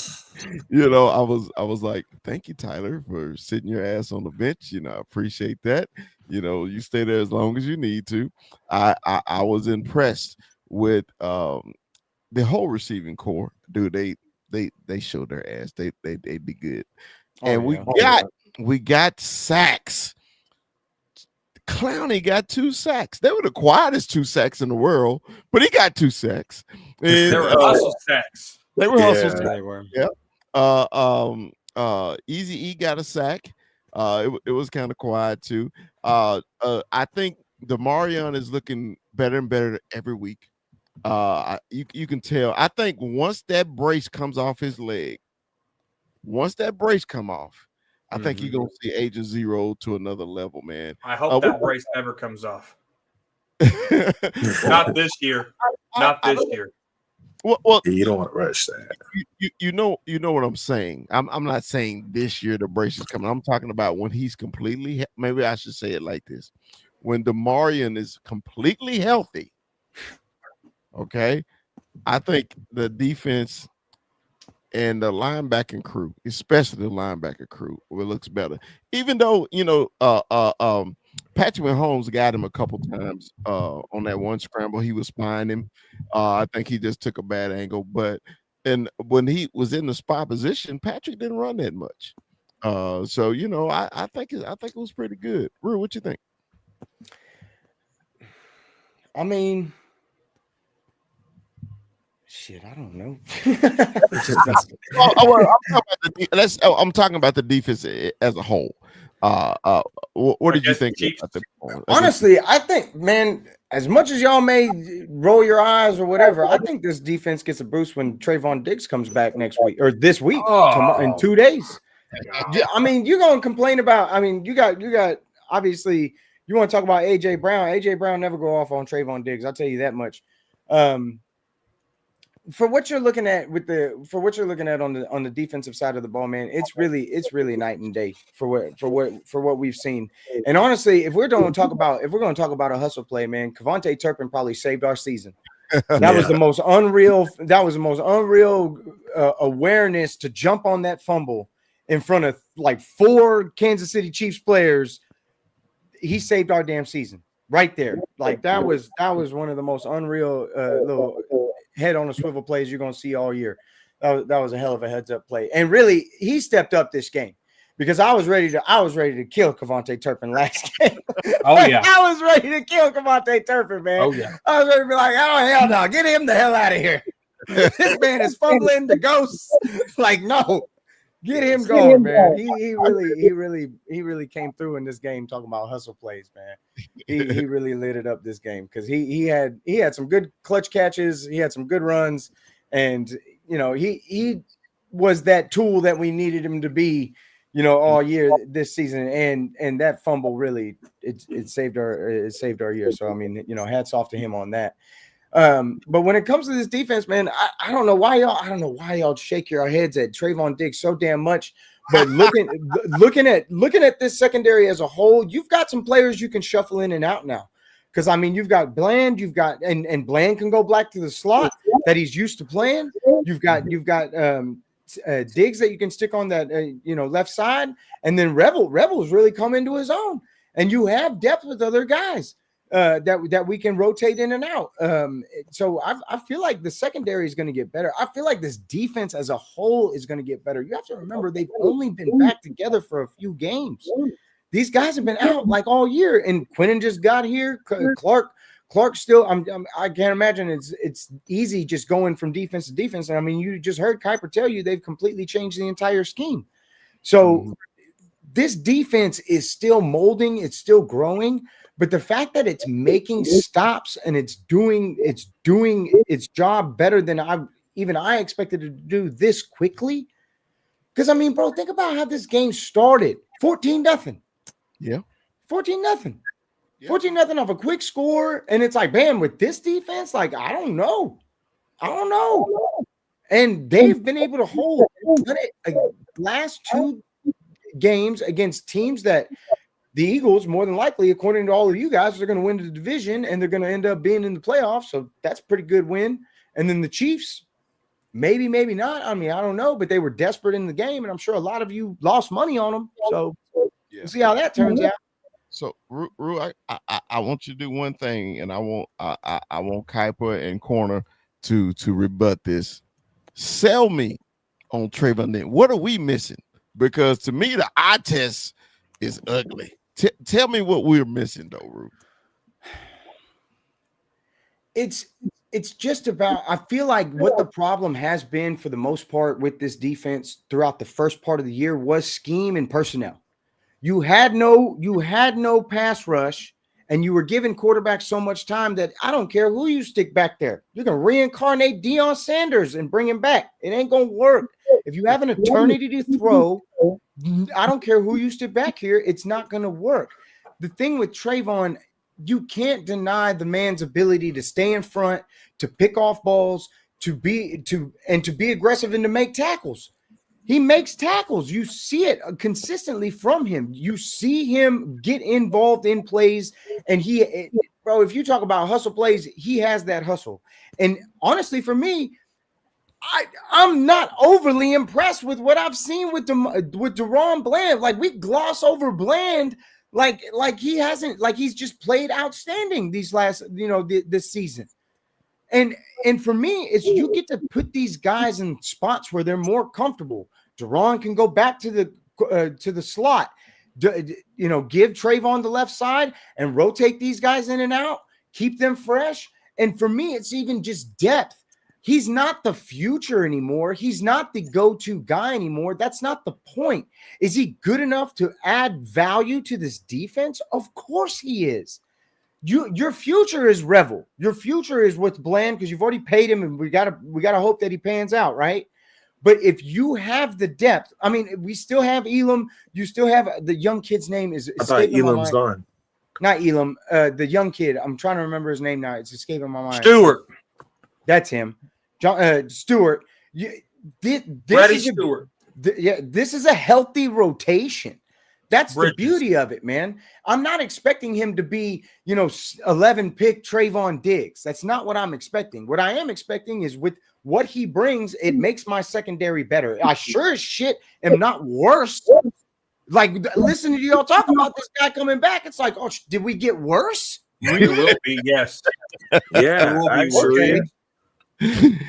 A: You know, I was like, thank you, Tyler, for sitting your ass on the bench. You know, I appreciate that. You know, you stay there as long as you need to. I was impressed with the whole receiving core, dude, they showed their ass. They did good. And we got sacks. Clowney got 2 sacks. They were the quietest 2 sacks in the world, but he got 2 sacks. And,
D: They were hustle sacks.
A: They were hustle
C: Yeah.
A: sacks.
E: They were.
A: Yeah. Easy E got a sack. It was kind of quiet too. I think Demarion is looking better and better every week. You can tell. I think once that brace comes off his leg, once that brace come off, I think you're gonna see age of 0 to another level, man.
D: I hope that brace never comes off. Not this year. Not this year.
A: Well,
C: you don't want to rush that.
A: You know what I'm saying. I'm not saying this year the brace is coming. I'm talking about when he's completely. Maybe I should say it like this: when Demarion is completely healthy. Okay, I think the defense and the linebacking crew, especially the linebacker crew, it looks better. Even though Patrick Mahomes got him a couple times on that one scramble, he was spying him. I think he just took a bad angle, but and when he was in the spot position, Patrick didn't run that much. So I think it was pretty good. Rue, what you think?
B: I mean, shit, I don't know.
A: I'm talking about the defense as a whole. What did you think?
B: Honestly, I think, man, as much as y'all may roll your eyes or whatever, I think this defense gets a boost when Trayvon Diggs comes back next week or this week in 2 days. I mean, you're gonna complain about. I mean, you got obviously you want to talk about AJ Brown. AJ Brown never go off on Trayvon Diggs. I'll tell you that much. For what you're looking at on the defensive side of the ball, man, it's really night and day for what we've seen. And honestly, if we're going to talk about a hustle play, man, Kevontae Turpin probably saved our season. That was the most unreal. That was the most unreal awareness to jump on that fumble in front of like 4 Kansas City Chiefs players. He saved our damn season right there. Like that was one of the most unreal little head on a swivel plays you're gonna see all year. That was a hell of a heads up play. And really, he stepped up this game because I was ready to kill Kevontae Turpin last game.
D: Oh yeah,
B: I was ready to kill Kevontae Turpin, man.
D: Oh yeah,
B: I was ready to be like, oh hell no, get him the hell out of here. This man is fumbling the ghosts. Like no. Get him going, man. He really came through in this game talking about hustle plays, man. He really lit it up this game because he had some good clutch catches, he had some good runs, and he was that tool that we needed him to be, all year this season. And that fumble really it saved our year. So I mean, hats off to him on that. But when it comes to this defense, man, I don't know why y'all shake your heads at Trayvon Diggs so damn much. But looking at this secondary as a whole, you've got some players you can shuffle in and out now. Because I mean, you've got Bland, and Bland can go back to the slot that he's used to playing. You've got Diggs that you can stick on that left side, and then Rebel's really come into his own, and you have depth with other guys. That we can rotate in and out. So I feel like the secondary is going to get better. I feel like this defense as a whole is going to get better. You have to remember they've only been back together for a few games. These guys have been out like all year, and Quinnen just got here. Clark still. I can't imagine it's easy just going from defense to defense. And I mean, you just heard Kuiper tell you they've completely changed the entire scheme. So this defense is still molding. It's still growing. But the fact that it's making stops and it's doing its job better than I expected it to do this quickly. Because I mean, bro, think about how this game started. 14-0.
A: Yeah.
B: 14-0. 14-0 off a quick score. And it's like, man, with this defense, like, I don't know. And they've been able to hold last 2 games against teams that the Eagles, more than likely, according to all of you guys, are going to win the division and they're going to end up being in the playoffs. So that's a pretty good win. And then the Chiefs, maybe not. I mean, I don't know, but they were desperate in the game, and I'm sure a lot of you lost money on them. So we'll see how that turns out.
A: So, Rue, I want you to do one thing, and I want Kuiper and Corner to rebut this. Sell me on Trayvon Diggs. What are we missing? Because to me, the eye test is ugly. Tell me what we're missing, though, Rue.
B: It's just about, I feel like what the problem has been for the most part with this defense throughout the first part of the year was scheme and personnel. You had no pass rush, and you were giving quarterbacks so much time that I don't care who you stick back there. You can reincarnate Deion Sanders and bring him back. It ain't going to work. If you have an eternity to throw, I don't care who you stick back here. It's not going to work. The thing with Trayvon, you can't deny the man's ability to stay in front, to pick off balls, to be aggressive and to make tackles. He makes tackles. You see it consistently from him. You see him get involved in plays, and bro, if you talk about hustle plays, he has that hustle. And honestly, for me, I'm not overly impressed with what I've seen with DaRon Bland. Like, we gloss over Bland like he hasn't, like he's just played outstanding these last, this season. And for me, it's you get to put these guys in spots where they're more comfortable. DaRon can go back to the slot, give Trayvon the left side and rotate these guys in and out, keep them fresh. And for me, it's even just depth. He's not the future anymore. He's not the go-to guy anymore. That's not the point. Is he good enough to add value to this defense? Of course he is. Your future is Revel. Your future is with Bland because you've already paid him, and we gotta hope that he pans out, right? But if you have the depth, I mean, we still have Elam. You still have the young kid's name is.
C: I thought Elam's gone.
B: Not Elam. The young kid. I'm trying to remember his name now. It's escaping my mind.
D: Stewart.
B: That's him. Stewart.
D: Freddie Stewart.
B: This is a healthy rotation. That's the beauty of it, man. I'm not expecting him to be, 11 pick Trayvon Diggs. That's not what I'm expecting. What I am expecting is with what he brings, it makes my secondary better. I sure as shit am not worse. Like, listening to y'all talk about this guy coming back, it's like, oh, did we get worse?
D: It will be, yes.
C: Yeah,
D: will be
C: actually.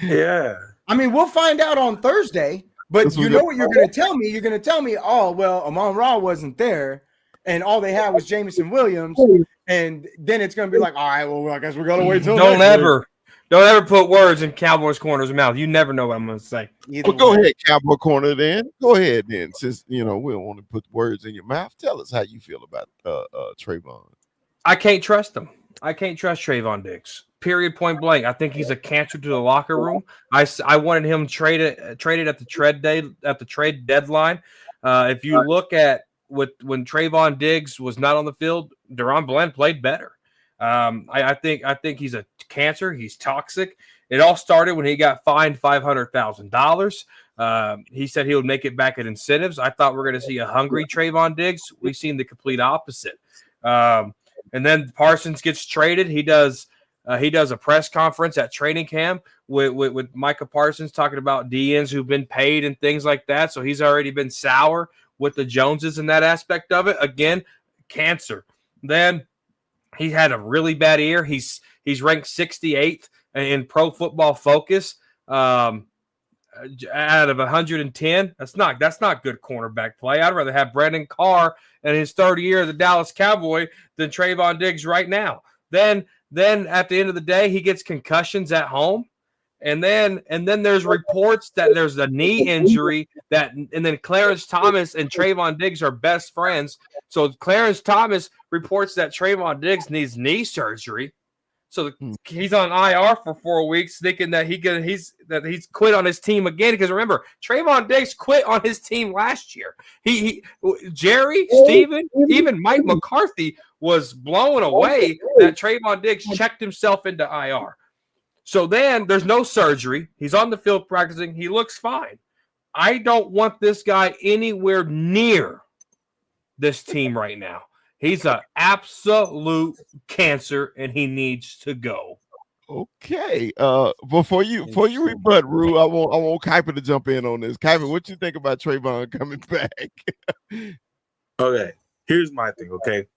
C: Yeah.
B: I mean, we'll find out on Thursday, but you know what you're going to tell me? You're going to tell me, oh, well, Amon-Ra wasn't there, and all they had was Jameson Williams, and then it's going to be like, all right, well, I guess we got to wait till
D: Don't ever put words in Cowboys Corner's mouth. You never know what I'm going to say.
A: Well, go ahead, Cowboy Corner, then. Go ahead, then. Since, we don't want to put words in your mouth, tell us how you feel about Trayvon.
D: I can't trust him. I can't trust Trayvon Diggs. Period, point blank. I think he's a cancer to the locker room. I wanted him traded at the trade deadline. If you look at when Trayvon Diggs was not on the field, DaRon Bland played better. I think he's a cancer. He's toxic. It all started when he got fined $500,000. He said he would make it back at incentives. I thought we were going to see a hungry Trayvon Diggs. We've seen the complete opposite. And then Parsons gets traded. He does a press conference at training camp with Micah Parsons talking about DNs who've been paid and things like that. So he's already been sour with the Joneses in that aspect of it. Again, cancer. Then he had a really bad year. He's ranked 68th in Pro Football Focus out of 110. That's not good cornerback play. I'd rather have Brandon Carr in his third year of the Dallas Cowboy than Trayvon Diggs right now. Then at the end of the day, he gets concussions at home. And then there's reports that there's a knee injury and then Clarence Thomas and Trayvon Diggs are best friends. So Clarence Thomas reports that Trayvon Diggs needs knee surgery. So he's on IR for 4 weeks, thinking that he's quit on his team again. Because remember, Trayvon Diggs quit on his team last year. Jerry, Steven, even Mike McCarthy was blown away that Trayvon Diggs checked himself into IR. So then there's no surgery. He's on the field practicing. He looks fine. I don't want this guy anywhere near this team right now. He's an absolute cancer, and he needs to go.
A: Okay. Before you rebut, Rue, I want Kuiper to jump in on this. Kuiper, what you think about Trayvon coming back?
C: Okay. Here's my thing, okay?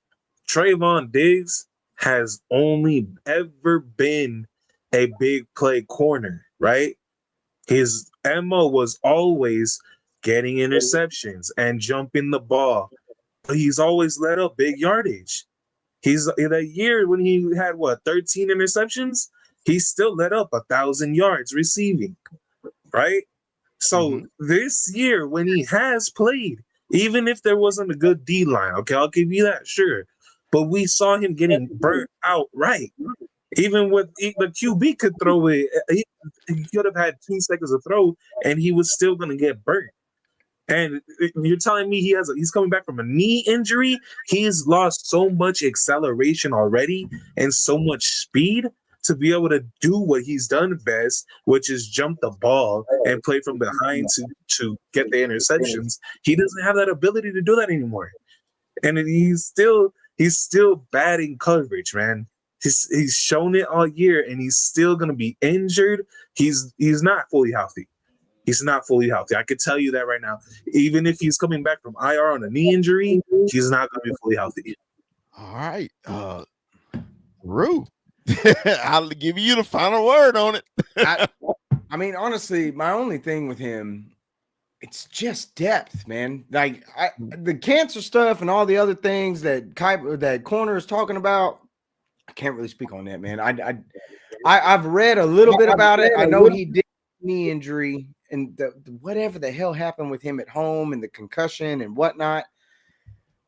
C: Trayvon Diggs has only ever been a big play corner, right? His MO was always getting interceptions and jumping the ball. But he's always let up big yardage. He's in a year when he had 13 interceptions, he still let up 1,000 yards receiving, right? So this year, when he has played, even if there wasn't a good D line, okay, I'll give you that, sure. But we saw him getting burnt outright. Even with the QB could throw it, he could have had 2 seconds to throw, and he was still going to get burnt. And you're telling me he's coming back from a knee injury? He's lost so much acceleration already and so much speed to be able to do what he's done best, which is jump the ball and play from behind to get the interceptions. He doesn't have that ability to do that anymore. And he's still bad in coverage, man. He's shown it all year, and he's still gonna be injured. He's not fully healthy. He's not fully healthy. I could tell you that right now. Even if he's coming back from IR on a knee injury, he's not gonna be fully healthy.
A: All right, Rue, I'll give you the final word on it.
B: I mean, honestly, my only thing with him, it's just depth, man. Like the cancer stuff and all the other things that Corner is talking about, I can't really speak on that, man. I've read a little bit about it. I know he did knee injury and whatever the hell happened with him at home and the concussion and whatnot.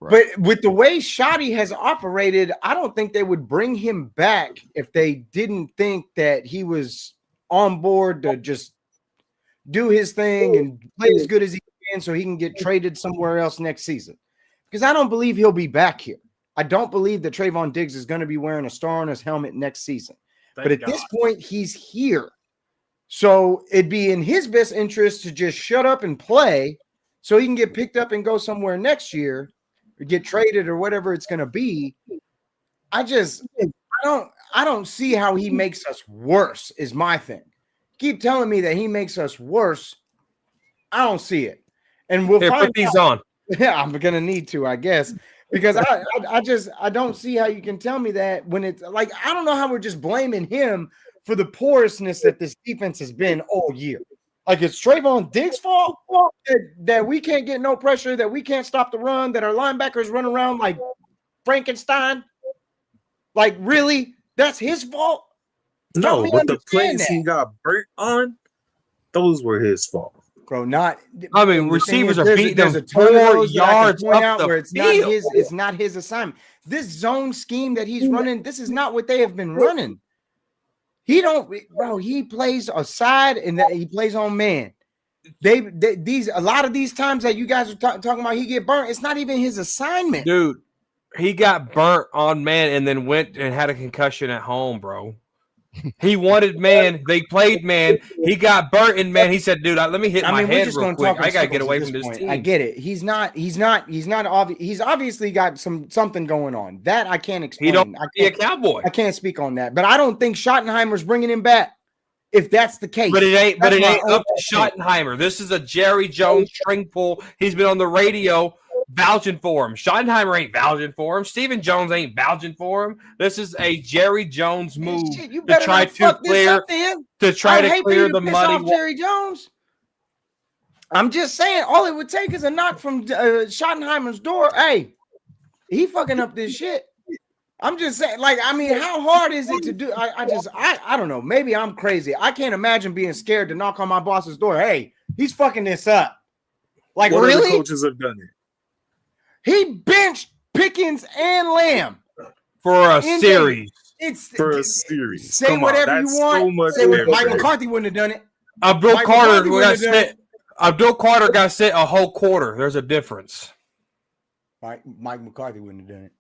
B: Right. But with the way Shoddy has operated, I don't think they would bring him back if they didn't think that he was on board to just do his thing and play as good as he can so he can get traded somewhere else next season. Because I don't believe he'll be back here. I don't believe that Trayvon Diggs is going to be wearing a star on his helmet next season. But at this point, he's here. So it'd be in his best interest to just shut up and play so he can get picked up and go somewhere next year or get traded or whatever it's going to be. I don't see how he makes us worse is my thing. Keep telling me that he makes us worse. I don't see it. And we'll
D: put these on.
B: Yeah, I'm going to need to, I guess. Because I don't see how you can tell me that when it's like, I don't know how we're just blaming him for the porousness that this defense has been all year. Like it's Trayvon Diggs' fault that we can't get no pressure, that we can't stop the run, that our linebackers run around like Frankenstein. Like really, that's his fault?
C: No, but the plays he got burnt on, those were his fault.
B: Bro,
D: receivers are beating them 4 yards up the
B: where it's
D: field.
B: It's not his assignment. This zone scheme that he's running, this is not what they have been running. He plays a side and he plays on man. A lot of these times that you guys are talking about, he get burnt. It's not even his assignment,
D: dude. He got burnt on man and then went and had a concussion at home, bro. He wanted man. They played man. He got burnt in man. He said, "Dude, let me hit my head real quick. I gotta get away from this team."
B: I get it. He's not obvious. He's obviously got something going on that I can't explain.
D: He don't be a Cowboy.
B: I can't speak on that, but I don't think Schottenheimer's bringing him back. If that's the case,
D: but it ain't up to Schottenheimer. This is a Jerry Jones string pull. He's been on the radio vouching for him. Schottenheimer ain't vouching for him. Stephen Jones ain't vouching for him. This is a Jerry Jones move to try to clear the muddy.
B: Jerry Jones. I'm just saying, all it would take is a knock from Schottenheimer's door. Hey, he fucking up this shit. I'm just saying, how hard is it to do? I don't know. Maybe I'm crazy. I can't imagine being scared to knock on my boss's door. Hey, he's fucking this up. Like,
C: what
B: really?
C: Other coaches have done it.
B: He benched Pickens and Lamb
D: for a series.
B: Say Come whatever you want. Mike McCarthy wouldn't have done it.
D: Abdul Carter got sent a whole quarter. There's a difference.
B: Mike McCarthy wouldn't have done it.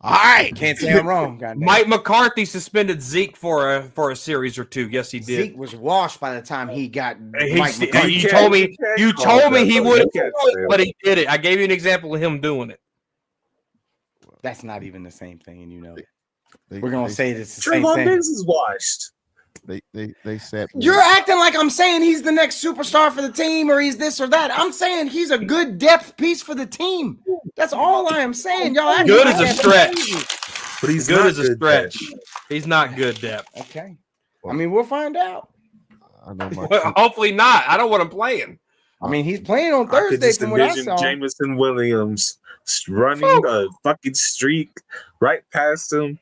A: All right,
B: can't say I'm wrong.
D: Mike McCarthy suspended Zeke for a series or two. Yes, he did.
B: Zeke was washed by the time he got.
D: You told me he would, but he did it. I gave you an example of him doing it.
B: That's not even the same thing, and you know it. We're gonna say it's the same
C: thing.
B: Trayvon
C: Diggs is washed.
A: They said
B: you're acting like I'm saying he's the next superstar for the team or he's this or that. I'm saying he's a good depth piece for the team. That's all I am saying. Y'all
D: good as a stretch.
C: But he's
D: good
C: not
D: as a
C: good,
D: stretch.
C: Dad.
D: He's not good, Dep.
B: Okay. I mean, we'll find out.
A: I know my
D: Well, hopefully not. I don't want him playing.
B: I mean, he's playing on
C: I could
B: Thursday
C: just
B: from what I
C: envision
B: saw.
C: Jameson Williams running a fucking streak right past him.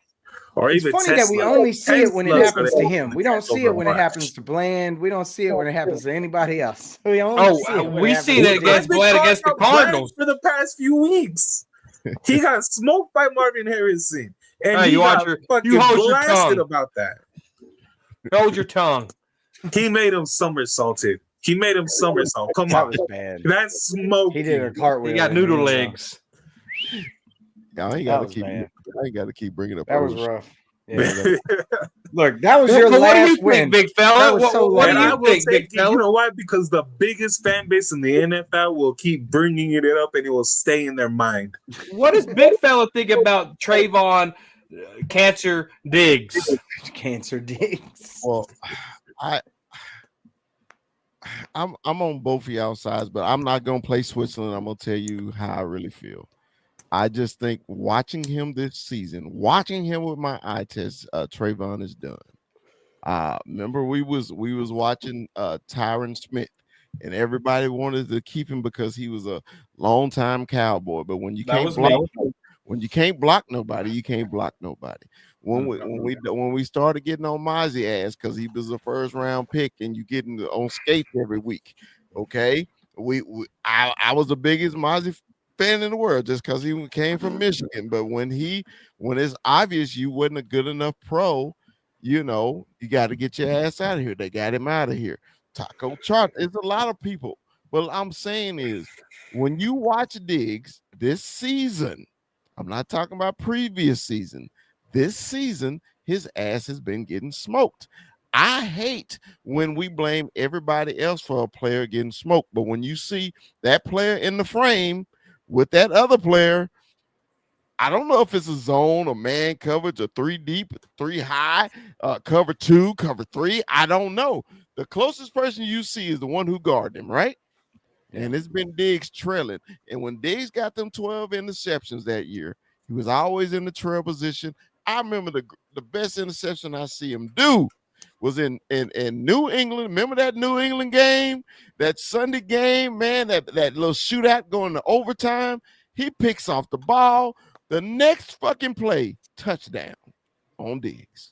C: Or
B: It's
C: even
B: funny that we
C: Tesla.
B: only see it when it
C: Tesla
B: happens to
C: said
B: him. We don't
C: tackle
B: see it when it
C: Lamar.
B: happens to Bland. We don't see it when it happens to anybody else. We only see it when
D: we
B: it happens
D: seen
B: to
D: it against
C: I've been
D: Bland
C: calling
D: against the
C: out Bland
D: Cardinals.
C: for the past few weeks. He got smoked by Marvin Harrison, and
D: Hey,
C: he
D: you
C: got
D: hold
C: fucking
D: your
C: blasted
D: tongue.
C: about that.
D: Hold your tongue.
C: He made him somersaulted. Come
B: That
C: on,
B: was bad.
C: that's smoking.
B: He did a cartwheel.
D: He got
B: in the
D: noodle
B: end zone.
D: legs.
A: I ain't
B: That
A: got to
B: was
A: keep.
B: bad.
A: I ain't got to keep bringing up.
B: That was
A: old
B: rough.
A: shit.
B: Yeah. Look, that was your
D: But what do you
B: last
D: think,
B: win.
D: big
B: That
D: fella?
B: was
D: What,
B: so
D: what do
C: And
B: lame.
C: I
D: you
C: will
D: think,
C: take
D: big
C: it. You
D: fella?
C: know why? Because the biggest fan base in the NFL will keep bringing it up, and it will stay in their mind.
D: What does big fella think about Trayvon Cancer Diggs?
B: Cancer digs.
A: Well, I'm on both of y'all sides, but I'm not gonna play Switzerland. I'm gonna tell you how I really feel. I just think watching him this season, watching him with my eye test, Trayvon is done. Remember we was watching Tyron Smith, and everybody wanted to keep him because he was a longtime Cowboy. But when you
D: That
A: can't
D: was
A: block,
D: me.
A: when you can't block nobody, you can't block nobody. When we started getting on Mozzie ass because he was a first round pick, and you getting on skates every week, okay? I was the biggest Mozzie fan in the world just because he came from Michigan. But when it's obvious you wasn't a good enough pro, you know, you got to get your ass out of here. They got him out of here. Taco Chart. It's a lot of people. What I'm saying is, when you watch Diggs this season, I'm not talking about previous season. This season, his ass has been getting smoked. I hate when we blame everybody else for a player getting smoked. But when you see that player in the frame with that other player, I don't know if it's a zone, a man coverage, a 3 deep, 3 high, cover 2, cover 3. I don't know. The closest person you see is the one who guarded him, right? And it's been Diggs trailing. And when Diggs got them 12 interceptions that year, he was always in the trail position. I remember the best interception I see him do was in New England. Remember that New England game, that Sunday game, man, that little shootout going to overtime. He picks off the ball. The next fucking play, touchdown on Diggs.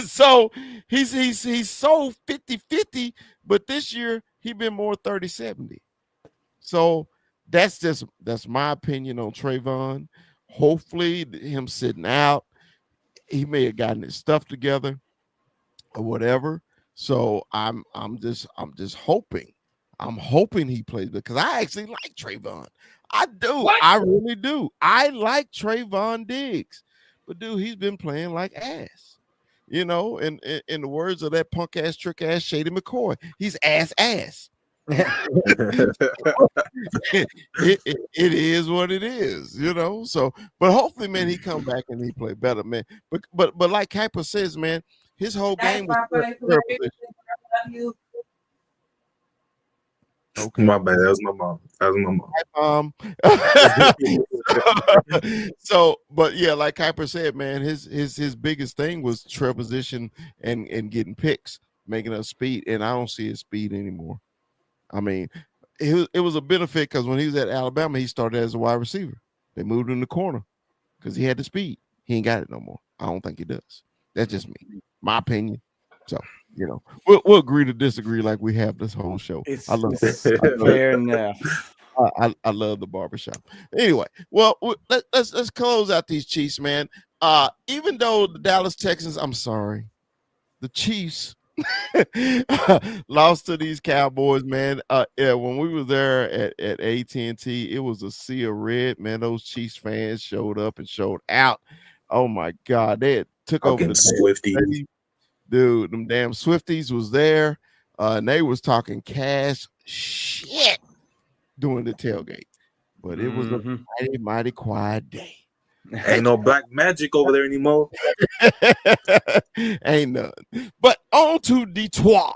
A: So he's so 50-50, but this year he been more 30-70. So that's my opinion on Trayvon. Hopefully him sitting out, he may have gotten his stuff together or whatever. So I'm just hoping. I'm hoping he plays because I actually like Trayvon. I do.
D: What?
A: I really do. I like Trayvon Diggs. But dude, he's been playing like ass. You know, in the words of that punk ass trick ass Shady McCoy, he's ass. It is what it is, you know. So, but hopefully, man, he come back and he play better, man. But like Kuiper says, man, his whole game was terrible.
C: Okay. My bad. That was my mom.
A: So, but yeah, like Kuiper said, man, his biggest thing was trail position and getting picks, making us speed, and I don't see his speed anymore. I mean, it was a benefit because when he was at Alabama, he started as a wide receiver. They moved him in the corner because he had the speed. He ain't got it no more. I don't think he does. That's just me, my opinion. So, you know, we'll agree to disagree like we have this whole show. I love it.
B: Fair enough.
A: I love the barbershop. Anyway, well, let's close out these Chiefs, man. Even though the Dallas Texans, I'm sorry, the Chiefs lost to these Cowboys, man. Yeah, when we were there at AT&T, it was a sea of red, man. Those Chiefs fans showed up and showed out. Oh my God, they had took over the
C: Swifty.
A: dude. Them damn Swifties was there, and they was talking cash shit during the tailgate. But it was a mighty quiet day.
C: Ain't no black magic over there anymore.
A: Ain't none. But on to Detroit.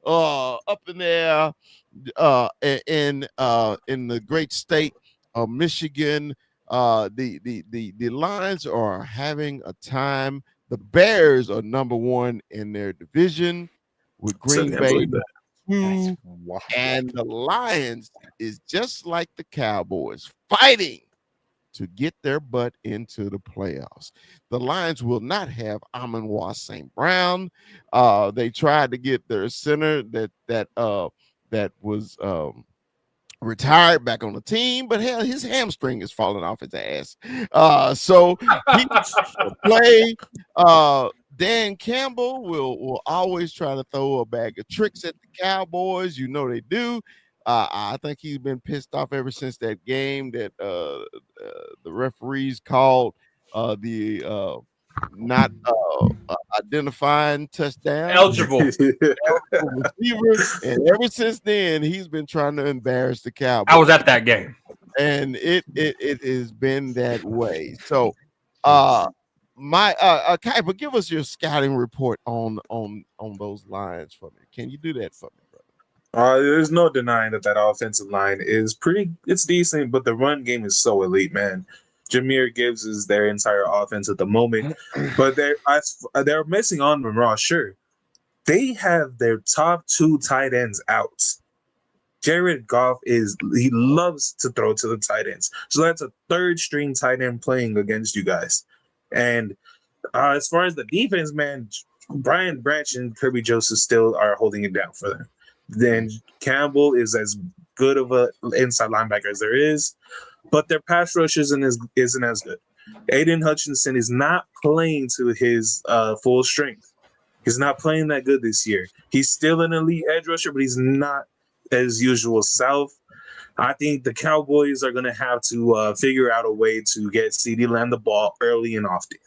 A: Up in there, in the great state of Michigan. The Lions are having a time. The Bears are number one in their division with
C: So I
A: Green
C: can't
A: Bay
C: believe that.
B: That's
A: 2,
B: wild.
A: and the Lions is just like the Cowboys, fighting to get their butt into the playoffs. The Lions will not have Amon-Ra St. Brown. They tried to get their center that was retired back on the team, but hell, his hamstring is falling off his ass. So he will play. Dan Campbell will always try to throw a bag of tricks at the Cowboys. You know they do. I think he's been pissed off ever since that game that the referees called the not identifying touchdown
D: Eligible.
A: receiver, and ever since then he's been trying to embarrass the Cowboys.
D: I was at that game.
A: And it has been that way. So my Kuiper, give us your scouting report on those lines for me. Can you do that for me, brother?
C: There's no denying that offensive line is it's decent, but the run game is so elite, man. Jahmyr Gibbs is their entire offense at the moment, but they're missing on Monroe. Sure, they have their top 2 tight ends out. Jared Goff he loves to throw to the tight ends, so that's a 3rd string tight end playing against you guys. And as far as the defense, man, Brian Branch and Kirby Joseph still are holding it down for them. Then Campbell is as good of a inside linebacker as there is, but their pass rush isn't as good. Aiden Hutchinson is not playing to his full strength. He's not playing that good this year. He's still an elite edge rusher, but he's not as usual self. I think the Cowboys are going to have to figure out a way to get CeeDee Lamb the ball early and often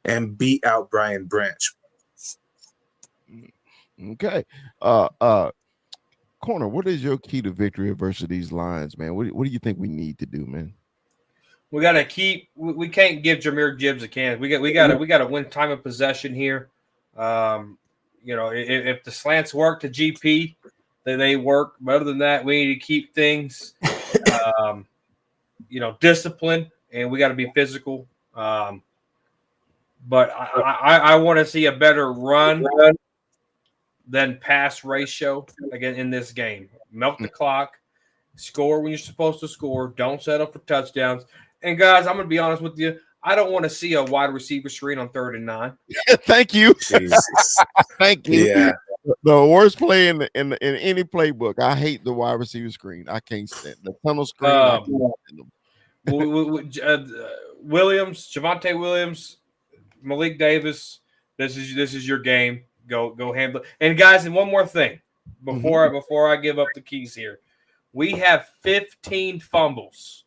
C: and beat out Brian Branch.
A: Okay. Corner, what is your key to victory versus these Lions, man? What do you think we need to do, man?
D: We got to keep. We can't give Jahmyr Gibbs a chance. We got to win time of possession here. If the slants work to GP, then they work. But other than that, we need to keep things, discipline, and we got to be physical. But I want to see a better run than pass ratio again in this game. Milk the clock, score when you're supposed to score. Don't settle for touchdowns. And guys, I'm going to be honest with you. I don't want to see a wide receiver screen on 3rd and 9.
A: Thank you.
C: Jesus.
A: Thank you.
C: Yeah.
A: The worst play in any playbook. I hate the wide receiver screen. I can't stand the tunnel screen.
D: Williams, Javonte Williams, Malik Davis. This is your game. Go handle it. And guys, and one more thing before I give up the keys here. We have 15 fumbles.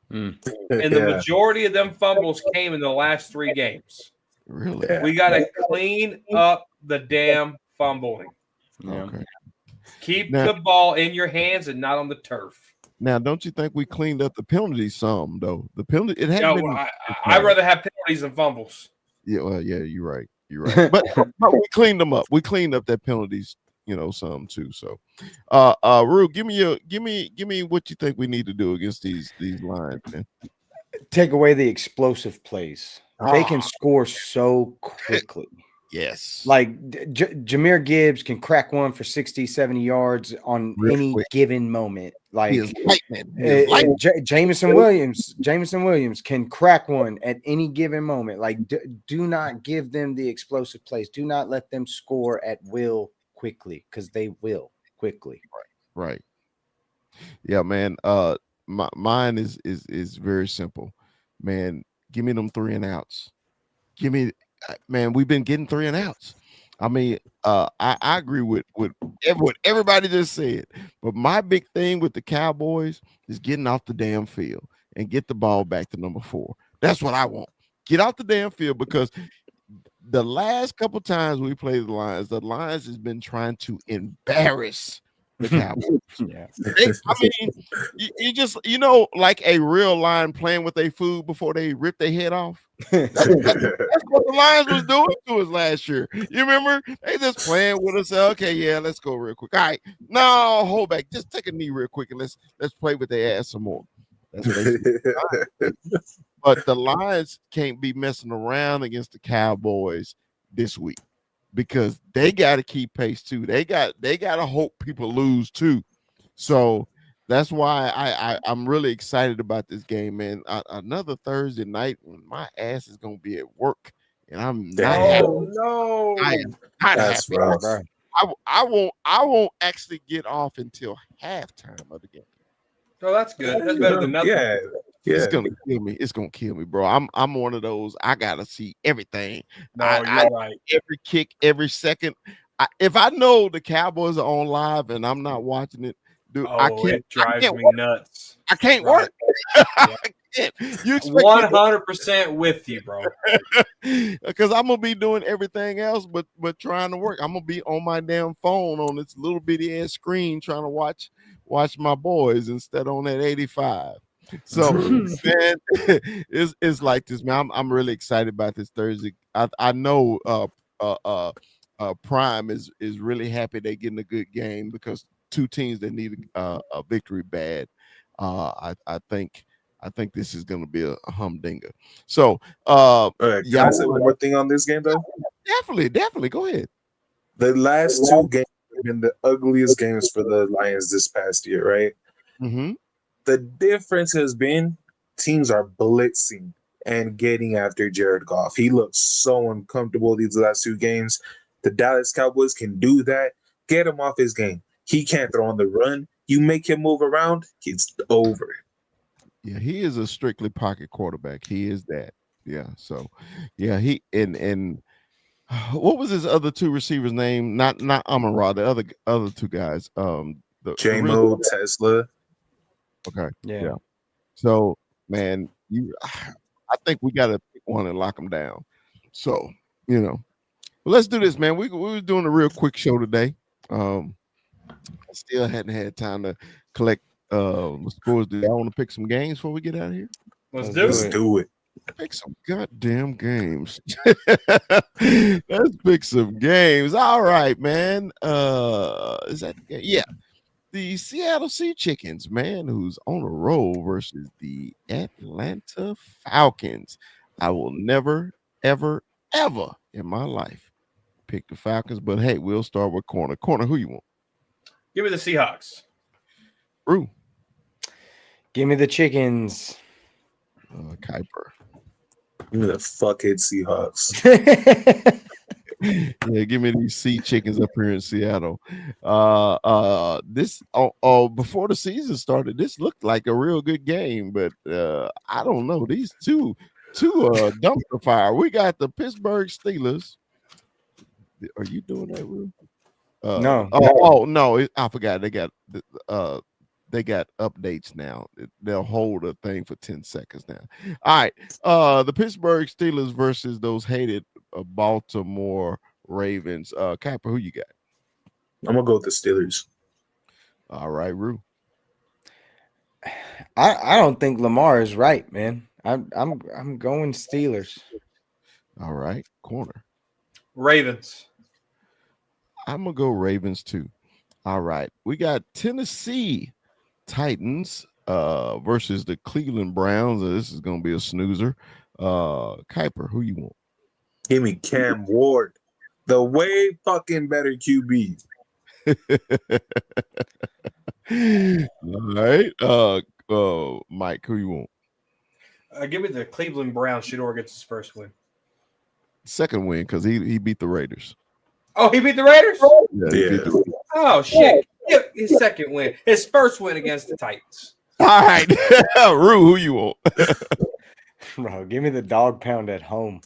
D: And the majority of them fumbles came in the last 3 games.
A: Really?
D: We got to clean up the damn fumbling.
A: Okay.
D: Keep the ball in your hands and not on the turf.
A: Now, don't you think we cleaned up the penalties some, though? The penalty, it hasn't been.
D: I'd rather have penalties than fumbles.
A: Yeah, well, yeah, you're right. You're right. But we cleaned them up. We cleaned up that penalties, some too. So, Rue, give me what you think we need to do against these Lions, man.
B: Take away the explosive plays. They can score so quickly.
A: Yes.
B: Like Jahmyr Gibbs can crack one for 60, 70 yards on any given moment. Like Jameson Williams can crack one at any given moment. Like do not give them the explosive plays. Do not let them score at will quickly, because they will quickly.
A: Right. Yeah, man. Mine is very simple. Man, give me them 3 and outs. Give me, man, we've been getting 3 and outs. I mean, I agree with what everybody just said. But my big thing with the Cowboys is getting off the damn field and get the ball back to number 4. That's what I want. Get off the damn field, because the last couple times we played the Lions has been trying to embarrass the Cowboys.
B: Yeah.
A: I mean, you just, like a real lion playing with their food before they rip their head off. That's what the Lions was doing to us last year. You remember? They just playing with us. Okay, yeah, let's go real quick. All right, no, hold back. Just take a knee real quick and let's play with their ass some more. That's basically. But the Lions can't be messing around against the Cowboys this week because they got to keep pace too. They got to hope people lose too. So that's why I'm really excited about this game, man. Another Thursday night when my ass is gonna be at work and I'm not happy.
D: Oh no!
A: I am not
C: That's
A: happy.
C: rough.
B: Bro.
A: I won't actually get off until halftime of the game.
D: Oh, that's good. That's better than nothing.
C: Yeah,
A: It's
C: yeah.
A: gonna kill me. It's gonna kill me, bro. I'm one of those. I gotta see everything.
D: No,
A: I
D: you're right.
A: every kick, every second. If I know the Cowboys are on live and I'm not watching it, dude, I
D: Oh,
A: can't.
D: it drives
A: can't
D: me
A: work.
D: nuts.
A: I can't
D: Right.
A: work.
D: Yeah.
A: I can't. You expect me to-
D: 100% with you, bro.
A: because I'm gonna be doing everything else, but trying to work. I'm gonna be on my damn phone on this little bitty ass screen trying to watch my boys instead on that 85. So
C: True.
A: man, it's like this, man. I'm really excited about this Thursday. I know Prime is really happy they're getting a good game because two teams that need a victory bad. I think this is going to be a humdinger. So
C: Can
A: yeah,
C: I say one more thing on this game though?
A: definitely go ahead.
C: The last two games have been the ugliest games for the Lions this past year, right?
A: Mm-hmm.
C: The difference has been teams are blitzing and getting after Jared Goff. He looks so uncomfortable these last two games. The Dallas Cowboys can do that. Get him off his game. He can't throw on the run. You make him move around, it's over.
A: Yeah, he is a strictly pocket quarterback. He is that. Yeah. So yeah, he and what was his other two receivers' name? Not Amon-Ra, the other two guys. The
C: JMO, Tesla.
A: okay.
B: Yeah.
A: Yeah. So man, I think we got to pick one and lock them down. So well, let's do this, man. We were doing a real quick show today. I still hadn't had time to collect scores. Do y'all want to pick some games before we get out of here?
D: Let's
C: Let's
D: do it.
C: do it.
A: Pick some goddamn games. Let's pick some games. All right, man. Is that the game? Yeah. The Seattle Sea Chickens, man, who's on a roll versus the Atlanta Falcons. I will never, ever, ever in my life pick the Falcons, but hey, we'll start with Corner. Corner, who you want?
D: Give me the Seahawks.
A: Rue.
B: Give me the chickens.
A: Kuiper.
C: Give me the fuckhead Seahawks.
A: Yeah, give me these sea chickens up here in Seattle. This before the season started, this looked like a real good game, but I don't know. These two dumpster fire. We got the Pittsburgh Steelers. Are you doing that, Rue?
B: No.
A: No, I forgot. They got updates now. They'll hold a thing for 10 seconds now. All right. The Pittsburgh Steelers versus those hated Baltimore Ravens. Kuiper, who you got?
C: I'm gonna go with the Steelers.
A: All right, Rue.
B: I don't think Lamar is right, man. I'm going Steelers.
A: All right, Corner.
D: Ravens.
A: I'm gonna go Ravens too. All right. We got Tennessee Titans versus the Cleveland Browns. This is gonna be a snoozer. Kuiper, who you want?
C: Give me Cam Ward. The way fucking better QB.
A: All right. Mike, who you want?
D: Give me the Cleveland Browns. Shador gets his first win.
A: Second win because he beat the Raiders.
D: Oh, he beat the Raiders?
A: Yeah, he beat the Raiders.
D: Oh, shit. Yeah, his second win. His first win against the Titans.
A: All right. Rue, who you want?
B: Bro, give me the dog pound at home.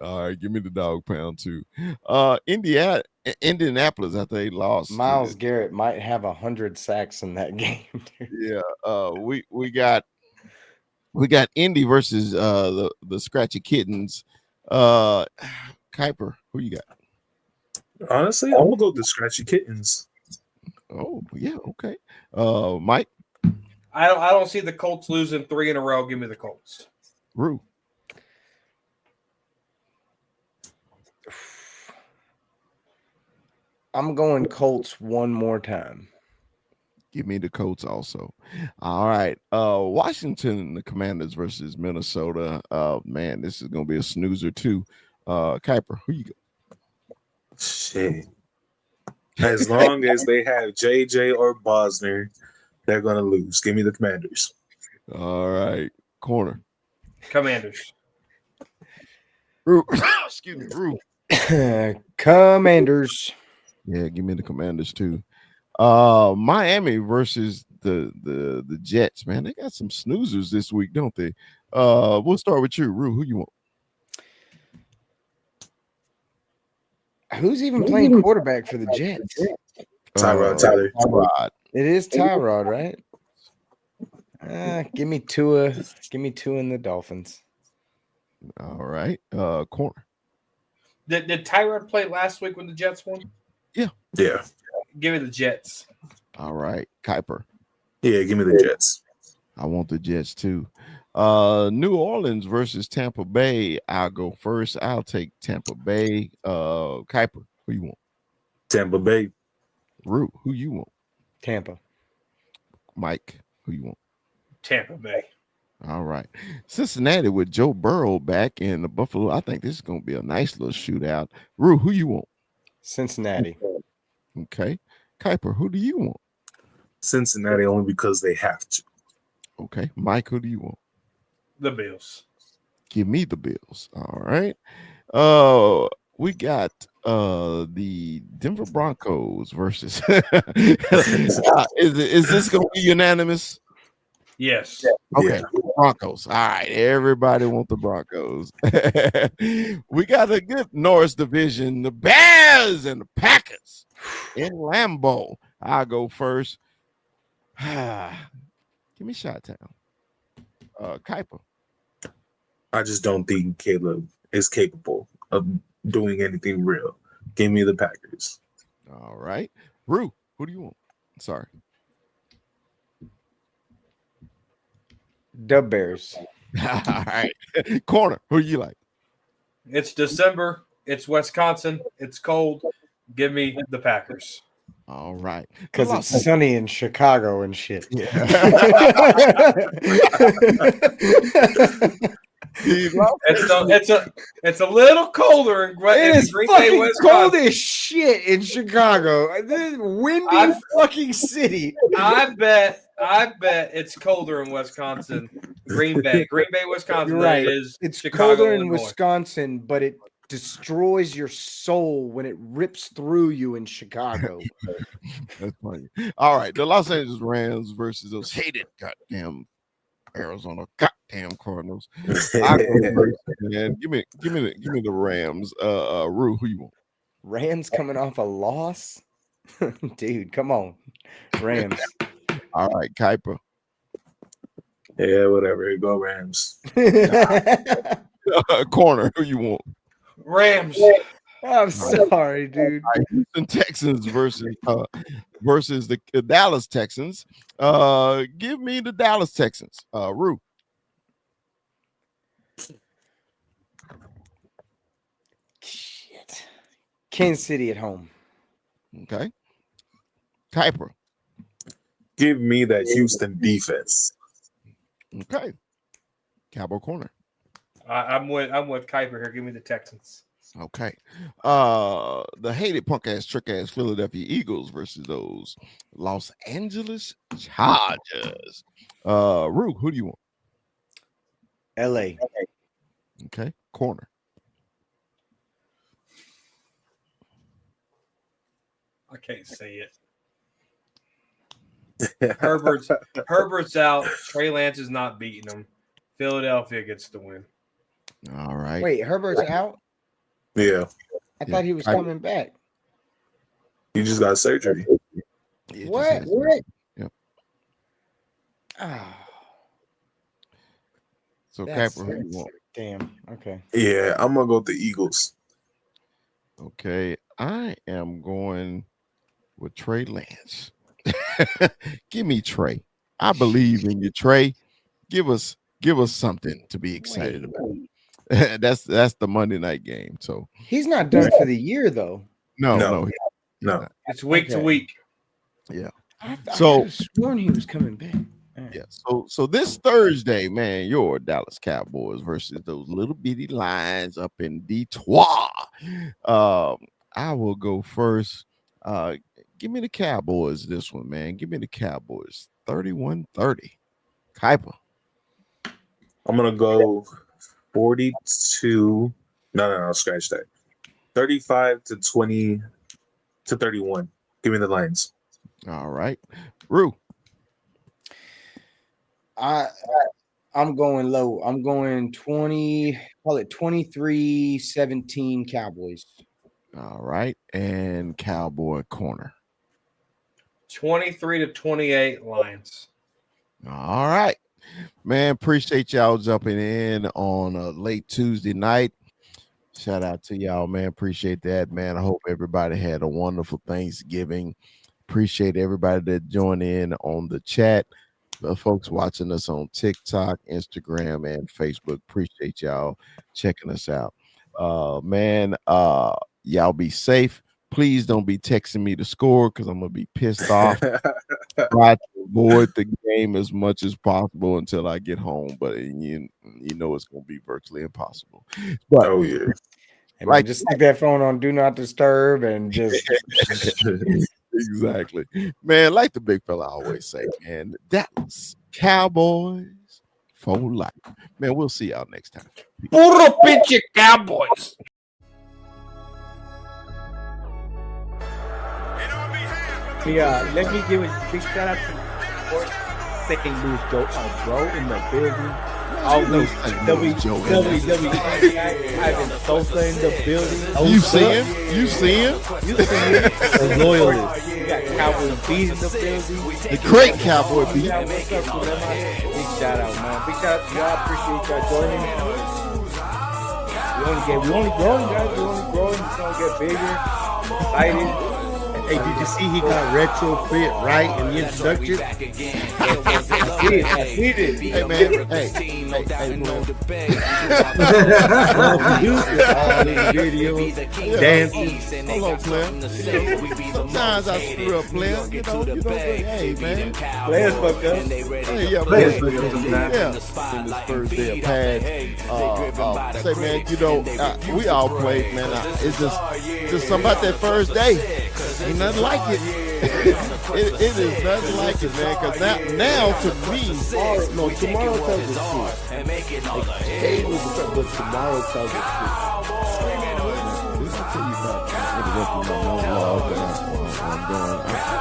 A: All right, give me the dog pound too. Indianapolis, I think they lost.
B: Myles Garrett might have 100 sacks in that game.
A: Yeah. We got Indy versus the Scratchy Kittens. Kuiper, who you got?
C: Honestly, I'm gonna go with the Scratchy Kittens.
A: Oh, yeah, okay. Mike?
D: I don't see the Colts losing 3 in a row. Give me the Colts.
A: Rue.
B: I'm going Colts one more time.
A: Give me the Colts also. All right. Washington, the Commanders versus Minnesota. Man, this is gonna be a snoozer too. Kuiper, who you got?
C: Shit. As long as they have JJ or Bosner, they're gonna lose. Give me the Commanders.
A: All right. Corner.
D: Commanders.
A: Rue. Excuse me, Rue.
B: Commanders.
A: Yeah, give me the Commanders too. Miami versus the Jets, man. They got some snoozers this week, don't they? We'll start with you, Rue. Who you want?
B: Who's even playing quarterback for the Jets?
C: Tyrod Taylor.
A: Tyrod.
B: It is Tyrod, right? Give me Tua. Give me Tua and the Dolphins.
A: All right. Corner.
D: Did Tyrod play last week when the Jets won?
C: Yeah.
D: Give me the Jets.
A: All right. Kuiper.
C: Yeah, give me the Jets.
A: I want the Jets too. New Orleans versus Tampa Bay. I'll go first. I'll take Tampa Bay. Kuiper, who you want?
C: Tampa Bay.
A: Rue, who you want?
B: Tampa.
A: Mike, who you want?
D: Tampa Bay.
A: All right. Cincinnati with Joe Burrow back in the Buffalo. I think this is going to be a nice little shootout. Rue, who you want?
B: Cincinnati.
A: Okay. Kuiper, who do you want?
C: Cincinnati only because they have to.
A: Okay. Mike, who do you want?
D: The Bills.
A: Give me the Bills. All right. We got the Denver Broncos versus is this gonna be unanimous?
D: Yes.
A: Okay, Broncos. All right, everybody want the Broncos. We got a good Norris division, the Bears and the Packers in Lambeau. I'll go first. Give me Chi-Town. Kuiper.
C: I just don't think Caleb is capable of doing anything real. Give me the Packers.
A: All right. Rue, who do you want? Sorry.
B: The Bears.
A: All right. Corner, who you like?
D: It's December. It's Wisconsin. It's cold. Give me the Packers.
A: All right.
B: Because it's sunny in Chicago and shit.
A: Yeah.
D: It's a little colder in
B: It is
D: Green Bay,
B: fucking
D: Wisconsin.
B: cold as shit in Chicago. This windy fucking city.
D: I bet it's colder in Wisconsin. Green Bay, Wisconsin.
B: You're right.
D: It's
B: Colder
D: Chicago,
B: in
D: Illinois.
B: Wisconsin, but it destroys your soul when it rips through you in Chicago.
A: That's funny. All right. The Los Angeles Rams versus those hated goddamn Arizona goddamn Cardinals. Man, give me the Rams. Rue, who you want?
B: Rams coming off a loss? Dude, come on. Rams.
A: All right, Kuiper.
C: Yeah, whatever. Go Rams.
A: Corner, who you want?
D: Rams.
B: I'm sorry, dude.
A: Houston Texans versus the Dallas Texans. Give me the Dallas Texans. Rue.
B: Shit. Kansas City at home.
A: Okay. Kuiper.
C: Give me that Houston defense.
A: Okay. Cowboy Corner.
D: I'm with Kuiper here. Give me the Texans.
A: Okay. The hated punk ass trick ass Philadelphia Eagles versus those Los Angeles Chargers. Rue, who do you want?
B: LA.
A: Okay. Corner.
D: I can't say it. Herbert's out. Trey Lance is not beating him. Philadelphia gets the win.
A: All right.
B: Wait, Herbert's out?
C: Yeah.
B: I thought he was coming back.
C: He just got surgery.
A: Yeah,
B: What?
A: Yep.
B: Oh,
A: So
B: that's-
A: Kuiper, who you want?
B: damn. Okay.
C: Yeah, I'm gonna go with the Eagles.
A: Okay. I am going with Trey Lance. Give me Trey. I believe in you, Trey. Give us something to be excited about. That's the Monday night game. So
B: He's not done for the year, though.
A: no.
C: No.
D: It's week to
B: Okay.
D: week.
A: Yeah.
B: I
A: So-
B: could have sworn he was coming back.
A: Yeah. So this Thursday, man, your Dallas Cowboys versus those little bitty Lions up in Detroit. I will go first. Give me the Cowboys this one, man. Give me the Cowboys 31-30. Kuiper.
C: I'm gonna go 42. No, scratch that. 35-20 to 31. Give me the Lions.
A: All right. Rue.
B: I'm going low. I'm going 23-17 Cowboys.
A: All right. And Cowboy corner.
D: 23-28 Lions.
A: All right. Man, appreciate y'all jumping in on a late Tuesday night. Shout out to y'all, man. Appreciate that, man. I hope everybody had a wonderful Thanksgiving. Appreciate everybody that joined in on the chat. The folks watching us on TikTok, Instagram, and Facebook. Appreciate y'all checking us out. Man, y'all be safe. Please don't be texting me the score because I'm gonna be pissed off. Try to avoid the game as much as possible until I get home, but you know it's gonna be virtually impossible. But
C: Oh yeah.
B: Hey, man, just stick that phone on do not disturb and just
A: exactly, man. Like the big fella always say, man, Dallas Cowboys for life. Man, we'll see y'all next time.
D: Puro pinche Cowboys.
E: Yeah, let me give a big shout out to St. Louis Joe, bro, in the building. Always WWE Ivan Sosa in the building.
A: You see him? You see him?
E: The loyalist. You got Cowboy Beat in the building.
A: The great Cowboy Beat.
E: Yeah, what's up, man? Big shout out, man. Big shout out to y'all. Appreciate y'all joining. We only growing, guys. We only growing. It's gonna get bigger. Excited.
F: Hey, did you see he got retrofit right in the introduction?
E: I did it.
A: Hey, man. Hey, man.
F: Videos, dancing.
A: Hold on, player. Sometimes I screw up, player. You know, hey, man.
E: Players fuck up.
A: Hey, yeah, players fuck up sometimes. Yeah. In this first day of pad. Say, man, you know, we all played, man. It's just something about that first day. Ain't nothing like it. It is nothing like it, man. Because now to me,
F: Tomorrow tells the truth. Today was the but tomorrow tells the truth.
A: This will tell you about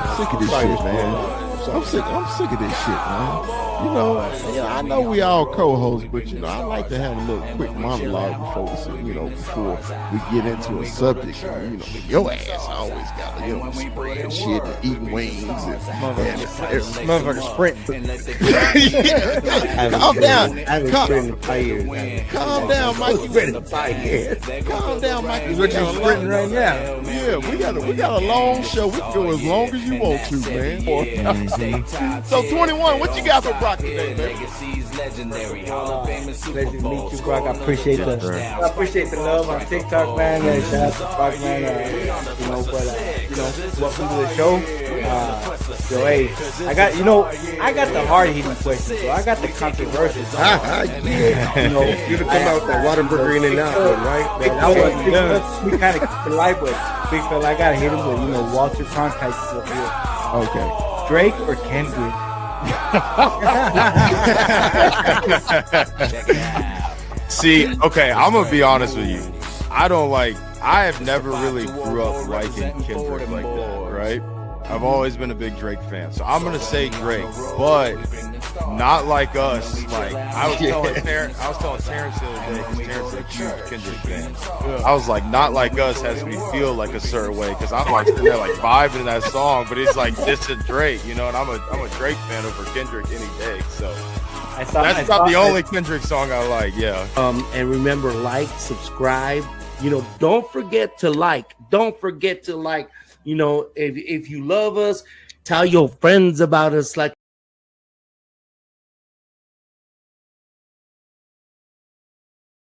A: I'm sick of this shit, man. I'm sick of this shit, man. You know, I know we all co-hosts, but you know, I like to have a little quick monologue before we get into a subject. You know, your ass always got to, spread shit and eating wings and
E: Motherfucker sprinting.
A: Calm down.
F: I haven't sprinted in 5 years.
A: Calm down, Mike.
F: Sprinted 5 years.
A: Calm down, Mike.
E: What you sprinting right now?
A: Yeah, we got a long show. We can go as long as you want to, man. So 21, what you got for Brock today, man?
E: Pleasure to meet you, Brock. I appreciate the love on TikTok, man. Shout out to Brock, man. Welcome to the show. Hey, I got the hard hitting questions, so I got the controversial.
F: You'd have come out with that Waterburger in and out one, right?
E: We kind of keep it light, but big fella, I gotta hit him with Walter Cronkite stuff here.
A: Okay.
E: Drake or Kendrick?
G: See, okay, I'm gonna be honest with you. I have never really grew up liking Kendrick like that, right? I've always been a big Drake fan, so I'm gonna say Drake, but not like us. Like I was telling Terrence the other day, because Terrence is a huge Kendrick fan. I was like, not like us has me feel like a certain way, because I'm like sitting there like vibing in that song, but it's like this is Drake, and I'm a Drake fan over Kendrick any day. So that's about the only Kendrick song I like. Yeah.
F: And remember, like, subscribe. Don't forget to like. Don't forget to like. If you love us, tell your friends about us. Like